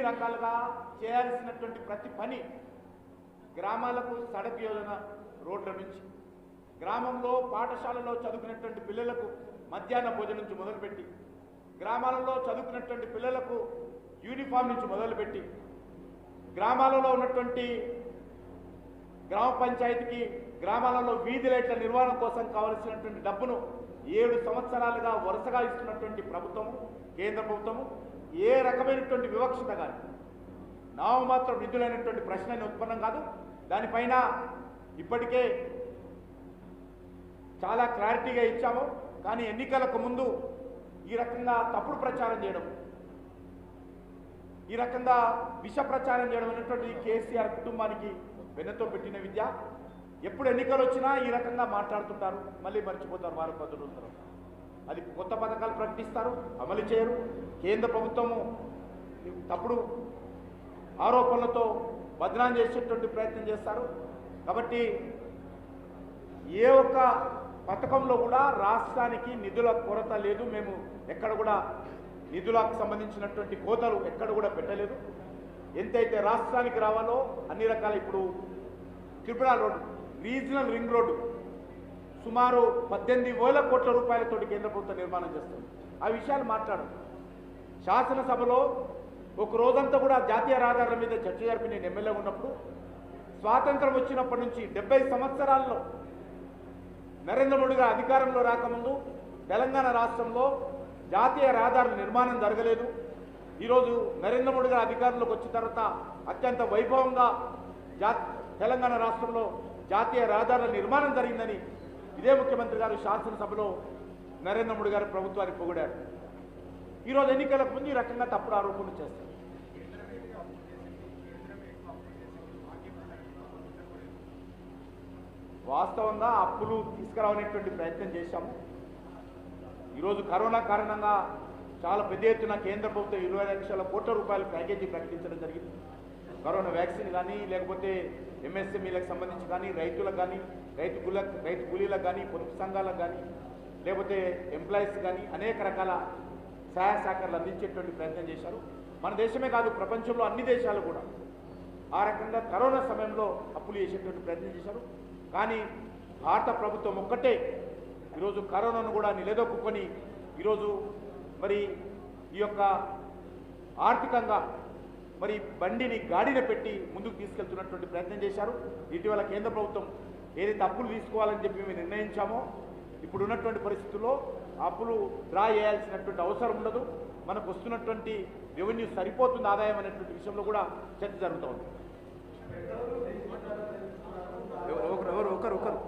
రకాలుగా చేయాల్సినటువంటి ప్రతి పని, గ్రామాలకు సడక్ యోజన రోడ్ల నుంచి, గ్రామంలో పాఠశాలలో చదువుకున్నటువంటి పిల్లలకు మధ్యాహ్న భోజనం నుంచి మొదలుపెట్టి, గ్రామాలలో చదువుకున్నటువంటి పిల్లలకు యూనిఫామ్ నుంచి మొదలుపెట్టి, గ్రామాలలో ఉన్నటువంటి గ్రామ పంచాయతీకి గ్రామాలలో వీధి లైట్ల నిర్వహణ కోసం కావలసినటువంటి డబ్బును 7 సంవత్సరాలుగా వరుసగా ఇస్తున్నటువంటి ప్రభుత్వము, కేంద్ర ప్రభుత్వము ఏ రకమైనటువంటి వివక్షత కానీ నామమాత్రం నిధులైనటువంటి ప్రశ్న ఉత్పన్నం కాదు. దానిపైన ఇప్పటికే చాలా క్లారిటీగా ఇచ్చాము. కానీ ఎన్నికలకు ముందు ఈ రకంగా తప్పుడు ప్రచారం చేయడం, ఈ రకంగా విష ప్రచారం చేయడం అనేటువంటి కేసీఆర్ కుటుంబానికి వెన్నతో పెట్టిన విద్య. ఎప్పుడు ఎన్నికలు వచ్చినా ఈ రకంగా మాట్లాడుతుంటారు, మళ్ళీ మర్చిపోతారు. వారు 10 రోజుల తర్వాత అది కొత్త పథకాలు ప్రకటిస్తారు, అమలు చేయరు. కేంద్ర ప్రభుత్వము తప్పుడు ఆరోపణలతో బదనాం చేసేటువంటి ప్రయత్నం చేస్తారు. కాబట్టి ఏ ఒక్క పథకంలో కూడా రాష్ట్రానికి నిధుల కొరత లేదు. మేము ఎక్కడ కూడా నిధులకు సంబంధించినటువంటి కోతలు ఎక్కడ కూడా పెట్టలేదు. ఎంతైతే రాష్ట్రానికి రావాలో అన్ని రకాల, ఇప్పుడు Tripura road, regional ring road సుమారు 18,000 కోట్ల రూపాయలతోటి కేంద్ర ప్రభుత్వం నిర్మాణం చేస్తుంది. ఆ విషయాలు మాట్లాడు. శాసనసభలో ఒక రోజంతా కూడా జాతీయ రహదారుల మీద చర్చ జరిపి నేను ఎమ్మెల్యే ఉన్నప్పుడు స్వాతంత్రం వచ్చినప్పటి నుంచి 70 సంవత్సరాల్లో నరేంద్ర మోడీ గారు అధికారంలో రాకముందు తెలంగాణ రాష్ట్రంలో జాతీయ రహదారుల నిర్మాణం జరగలేదు. ఈరోజు నరేంద్ర మోడీ గారు అధికారంలోకి వచ్చిన తర్వాత అత్యంత వైభవంగా తెలంగాణ రాష్ట్రంలో జాతీయ రహదారుల నిర్మాణం జరిగిందని ఇదే ముఖ్యమంత్రి గారు శాసనసభలో నరేంద్ర మోడీ గారు ప్రభుత్వాన్ని పొగిడారు. ఈరోజు ఎన్నికలకు ముందు ఈ రకంగా తప్పుడు ఆరోపణలు చేస్తారు. వాస్తవంగా అప్పులు తీసుకురావనేటువంటి ప్రయత్నం చేశాము. ఈరోజు కరోనా కారణంగా చాలా పెద్ద ఎత్తున కేంద్ర ప్రభుత్వం 20 లక్షల కోట్ల రూపాయల ప్యాకేజీ ప్రకటించడం జరిగింది. కరోనా వ్యాక్సిన్ కానీ, లేకపోతే ఎంఎస్ఎంఈలకు సంబంధించి కానీ, రైతులకు కానీ, రైతు కూలీలకు కానీ, పొదుపు సంఘాలకు కానీ, లేకపోతే ఎంప్లాయీస్ కానీ అనేక రకాల సహాయ సహకారాలు అందించేటువంటి ప్రయత్నం చేశారు. మన దేశమే కాదు, ప్రపంచంలో అన్ని దేశాలు కూడా ఆ రకంగా కరోనా సమయంలో అప్పులు చేసేటువంటి ప్రయత్నం చేశారు. కానీ భారత ప్రభుత్వం ఒక్కటే ఈరోజు కరోనాను కూడా నిలదొక్కుని ఈరోజు మరి ఈ యొక్క ఆర్థికంగా మరి బండిని గాడిన పెట్టి ముందుకు తీసుకెళ్తున్నటువంటి ప్రయత్నం చేశారు. ఇటీవల కేంద్ర ప్రభుత్వం ఏదైతే అప్పులు తీసుకోవాలని చెప్పి మేము నిర్ణయించామో ఇప్పుడు ఉన్నటువంటి పరిస్థితుల్లో అప్పులు డ్రా చేయాల్సినటువంటి అవసరం ఉండదు. మనకు వస్తున్నటువంటి రెవెన్యూ సరిపోతుంది ఆదాయం అనేటువంటి విషయంలో కూడా చర్చ జరుగుతూ ఉంది. ఒకరు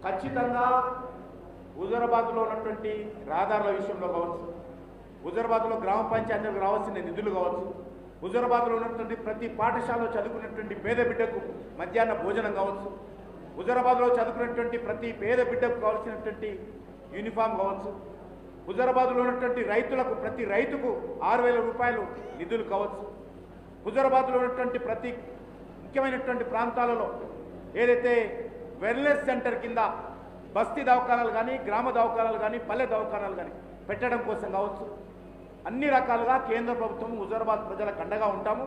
ఖచ్చితంగా హుజూరాబాద్లో ఉన్నటువంటి రహదారుల విషయంలో కావచ్చు, హుజూరాబాద్లో గ్రామ పంచాయతీలకు రావాల్సిన నిధులు కావచ్చు, హుజూరాబాద్లో ఉన్నటువంటి ప్రతి పాఠశాలలో చదువుకున్నటువంటి పేద బిడ్డకు మధ్యాహ్న భోజనం కావచ్చు, హుజూరాబాద్లో చదువుకున్నటువంటి ప్రతి పేద బిడ్డకు కావాల్సినటువంటి యూనిఫామ్ కావచ్చు, హుజూరాబాద్లో ఉన్నటువంటి రైతులకు ప్రతి రైతుకు 6,000 రూపాయలు నిధులు కావచ్చు, హుజూరాబాద్లో ఉన్నటువంటి ప్రతి ముఖ్యమైనటువంటి ప్రాంతాలలో ఏదైతే వెల్నెస్ సెంటర్ కింద బస్తీ దవాఖానాలు కానీ, గ్రామ దవాఖానాలు కానీ, పల్లె దవాఖానాలు కానీ పెట్టడం కోసం కావచ్చు, అన్ని రకాలుగా కేంద్ర ప్రభుత్వం హుజూరాబాద్ ప్రజలకు అండగా ఉంటాము.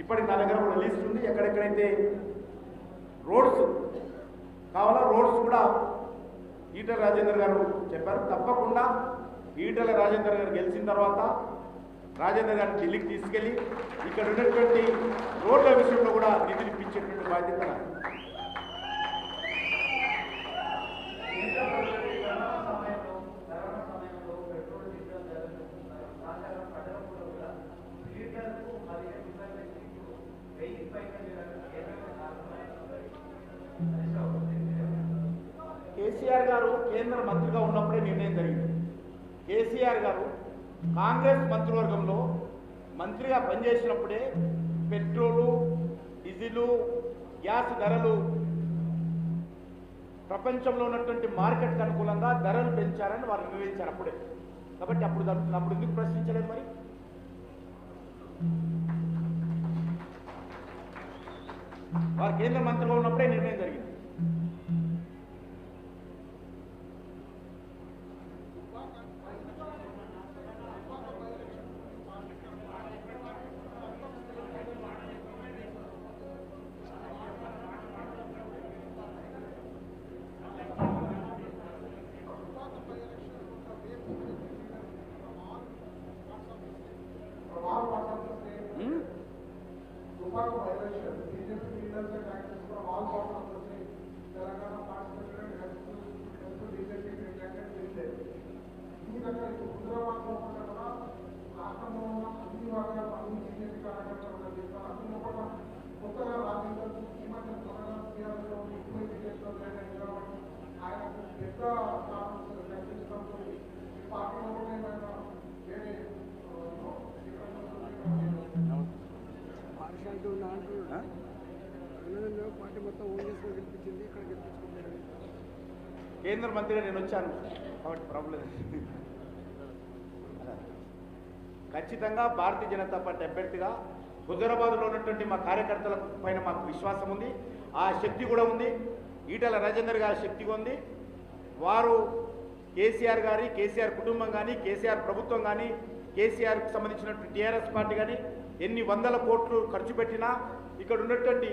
ఇప్పటికి నా దగ్గర కూడా లిస్ట్ ఉంది. ఎక్కడెక్కడైతే రోడ్స్ కావాలో రోడ్స్ కూడా ఈటల రాజేందర్ గారు చెప్పారు. తప్పకుండా ఈటల రాజేందర్ గారు గెలిచిన తర్వాత రాజేందర్ గారిని ఢిల్లీకి తీసుకెళ్ళి ఇక్కడ ఉన్నటువంటి రోడ్ల విషయంలో కూడా నిధులు ఇప్పించేటువంటి బాధ్యత నాకు. కేసీఆర్ గారు కేంద్ర మంత్రిగా ఉన్నప్పుడే నిర్ణయం జరిగింది. కేసీఆర్ గారు కాంగ్రెస్ మంత్రివర్గంలో మంత్రిగా పనిచేసినప్పుడే పెట్రోలు, డీజిలు, గ్యాస్ ధరలు ప్రపంచంలో ఉన్నటువంటి మార్కెట్కి అనుకూలంగా ధరలు పెంచారని వారు నిర్ణయించారు అప్పుడే. కాబట్టి అప్పుడు ఎందుకు ప్రశ్నించలేదు? మరి వారు కేంద్ర మంత్రిగా ఉన్నప్పుడే నిర్ణయం జరిగింది. కేంద్ర మంత్రిగా నేను వచ్చాను కాబట్టి ప్రాబ్లం. ఖచ్చితంగా భారతీయ జనతా పార్టీ అభ్యర్థిగా హుజూరాబాద్లో ఉన్నటువంటి మా కార్యకర్తల పైన మాకు విశ్వాసం ఉంది. ఆ శక్తి కూడా ఉంది. ఈటల రాజేందర్ గారి శక్తి ఉంది. వారు కేసీఆర్ గారి కేసీఆర్ కుటుంబం కానీ కేసీఆర్ ప్రభుత్వం కానీ కేసీఆర్కి సంబంధించినటువంటి టీఆర్ఎస్ పార్టీ కానీ ఎన్ని వందల కోట్లు ఖర్చు పెట్టినా ఇక్కడ ఉన్నటువంటి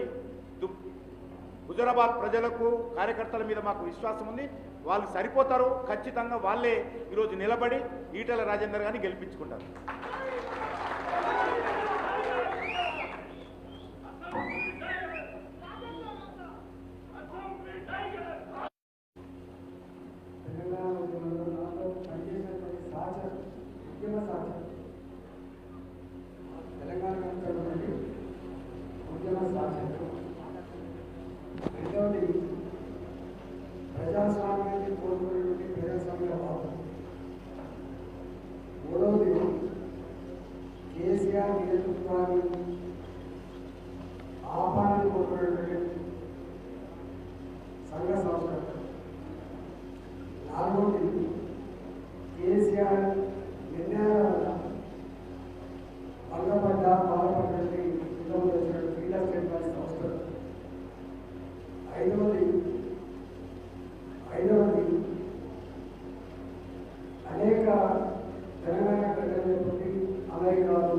హుజరాబాద్ ప్రజలకు కార్యకర్తల మీద మాకు విశ్వాసం ఉంది. వాళ్ళు సరిపోతారు, ఖచ్చితంగా వాళ్ళే ఈరోజు నిలబడి ఈటెల రాజేందర్ గారిని గెలిపించుకుంటారు. తెలంగాణ ఉద్యమంలో నాతో పనిచేసినటువంటి సహచరులు, ఉద్యమ సహచరులు, తెలంగాణ ఉన్నటువంటి ఉద్యమ సహచరులు. రెండవది ప్రజాస్వామ్యాన్ని కోరుకునేటువంటి ప్రజాస్వామ్య భావం. మూడవది కేసీఆర్ నేతృత్వాన్ని ఆహ్వానాన్ని కోరుకునేటువంటి సంఘ సంస్కృతి. నాలుగోది కేసీఆర్ నిర్ణయాల వల్ల బాధపడ్డటువంటి ఇంతకు వచ్చినటువంటి రియల్ ఎస్టేట్ వారి సంస్థలు. ఐదవది అనేక తెలంగాణ ప్రజలైనటువంటి అమెరికాలో,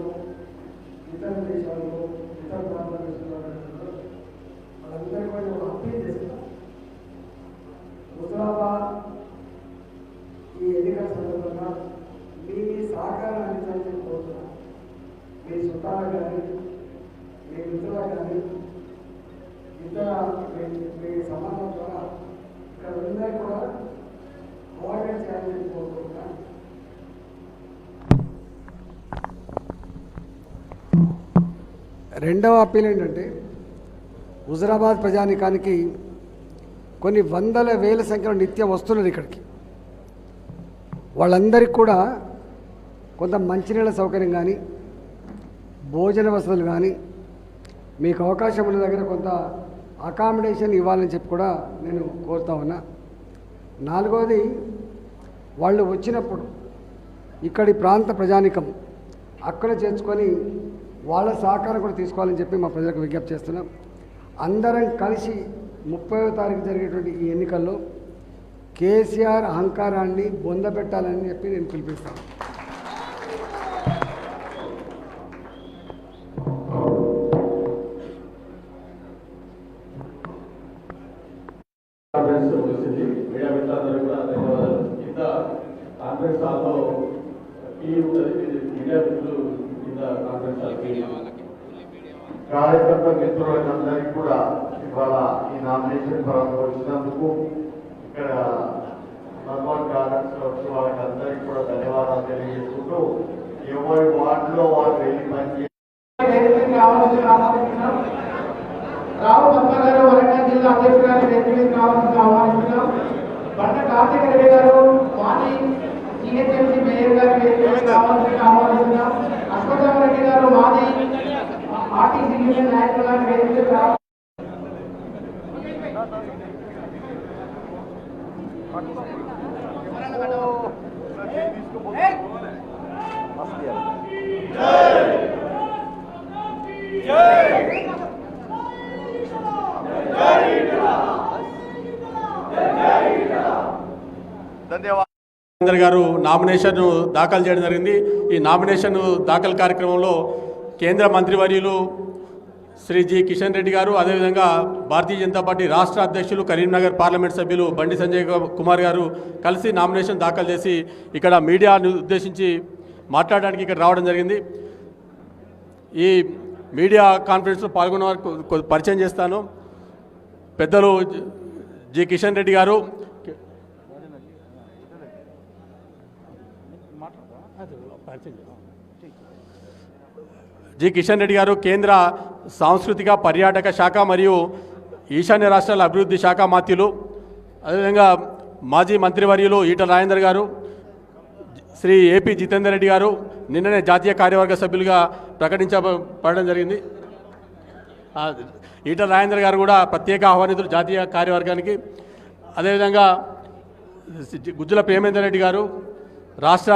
ఇతర దేశాల్లో, ఇతర ప్రాంత దేశాల్లో వాళ్ళందరికీ కూడా ఒక అప్పీల్ చేస్తున్నారు. హుజరాబాద్ ఈ ఎన్నికల సందర్భంగా మీ సహకారం అందించాలని కోరుతున్నాను. మీ చుట్టాలకు కానీ, మీ మిత్రులకు కానీ, ఇతర మీ సంబంధం ద్వారా ఇక్కడ అందరికీ కూడా కోఆర్డినేట్ చేయాలని కోరుకుంటున్నాను. రెండవ అప్పీల్ ఏంటంటే హుజరాబాద్ ప్రజానికానికి కొన్ని వందల వేల సంఖ్యలో నిత్యం వస్తున్నారు ఇక్కడికి. వాళ్ళందరికీ కూడా కొంత మంచినీళ్ళ సౌకర్యం కానీ, భోజన వసతులు కానీ, మీకు అవకాశం ఉన్న దగ్గర కొంత అకామిడేషన్ ఇవ్వాలని చెప్పి కూడా నేను కోరుతా ఉన్నా. నాలుగవది, వాళ్ళు వచ్చినప్పుడు ఇక్కడి ప్రాంత ప్రజానికం అక్కడ చేర్చుకొని వాళ్ళ సహకారం కూడా తీసుకోవాలని చెప్పి మా ప్రజలకు విజ్ఞప్తి చేస్తున్నాం. అందరం కలిసి 30వ తారీఖు జరిగేటువంటి ఈ ఎన్నికల్లో కేసీఆర్ అహంకారాన్ని బొందపెట్టాలని చెప్పి నేను పిలిపిస్తాను. మీడియా మిత్రులందరూ కూడా ధన్యవాదాలు. ఇంత కాన్ఫరెన్స్ హాల్లో టీ ఉంటుంది, మీడియా మిత్రులు కింద కాన్ఫరెన్స్ హాల్కి కార్యకర్త మిత్రులందరికీ కూడా ఇవాళ ఈ నామినేషన్ పరంగా వచ్చినందుకు ఇక్కడ నర్మల్ గార్డెన్స్ వచ్చి వాళ్ళకి అందరికీ కూడా ధన్యవాదాలు తెలియజేసుకుంటూ ఎవరి వార్డులో వారు వెళ్ళి పనిచేసి రావు పద్మ గారు వరంగల్ జిల్లా అధ్యక్షురాలు వేదిక కావాల్సిన ఆహ్వానిస్తున్నాం. బండ కార్తీక రెడ్డి గారు వాణి జిహెచ్ఎంసీ మేయర్ గారు వేదిక కావాల్సిన ఆహ్వానిస్తున్నాం. అశ్వత్థామ రెడ్డి గారు మాది ఆర్టీసీ యూనియన్ నాయకులు గారు వేదిక రాజేందర్ గారు నామినేషన్ దాఖలు చేయడం జరిగింది. ఈ నామినేషన్ దాఖలు కార్యక్రమంలో కేంద్ర మంత్రివర్యులు శ్రీ జి కిషన్ రెడ్డి గారు, అదేవిధంగా భారతీయ జనతా పార్టీ రాష్ట్ర అధ్యక్షులు కరీంనగర్ పార్లమెంట్ సభ్యులు బండి సంజయ్ కుమార్ గారు కలిసి నామినేషన్ దాఖలు చేసి ఇక్కడ మీడియాను ఉద్దేశించి మాట్లాడడానికి ఇక్కడ రావడం జరిగింది. ఈ మీడియా కాన్ఫరెన్స్లో పాల్గొన్న వారికి పరిచయం చేస్తాను. పెద్దలు జి కిషన్ రెడ్డి గారు, జి కిషన్ రెడ్డి గారు కేంద్ర సాంస్కృతిక పర్యాటక శాఖ మరియు ఈశాన్య రాష్ట్రాల అభివృద్ధి శాఖ మాత్యులు, అదేవిధంగా మాజీ మంత్రివర్యులు ఈటెల రాజేందర్ గారు, శ్రీ ఏపీ జితేందర్ రెడ్డి గారు నిన్ననే జాతీయ కార్యవర్గ సభ్యులుగా ప్రకటించబడడం జరిగింది. ఈటెల రాజేందర్ గారు కూడా ప్రత్యేక ఆహ్వానితులు జాతీయ కార్యవర్గానికి. అదేవిధంగా గుజ్జుల ప్రేమేందర్ రెడ్డి గారు రాష్ట్ర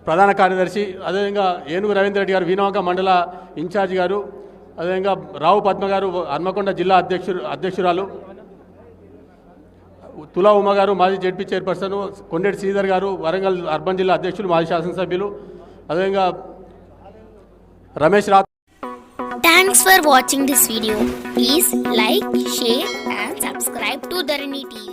ప్రధాన కార్యదర్శి, అదేవిధంగా ఏనుగు రవీందర్ రెడ్డి గారు వీణవంక మండల ఇన్ఛార్జి గారు, అదేవిధంగా రావు పద్మ గారు హన్మకొండ జిల్లా అధ్యక్షురాలు, తులా ఉమ గారు మాజీ జెడ్పీ చైర్పర్సన్, కొండేటి శ్రీధర్ గారు వరంగల్ అర్బన్ జిల్లా అధ్యక్షులు, మాజీ శాసనసభ్యులు, అదేవిధంగా Ramesh Rath. Thanks for watching this video. Please like, share and subscribe to Dharani TV.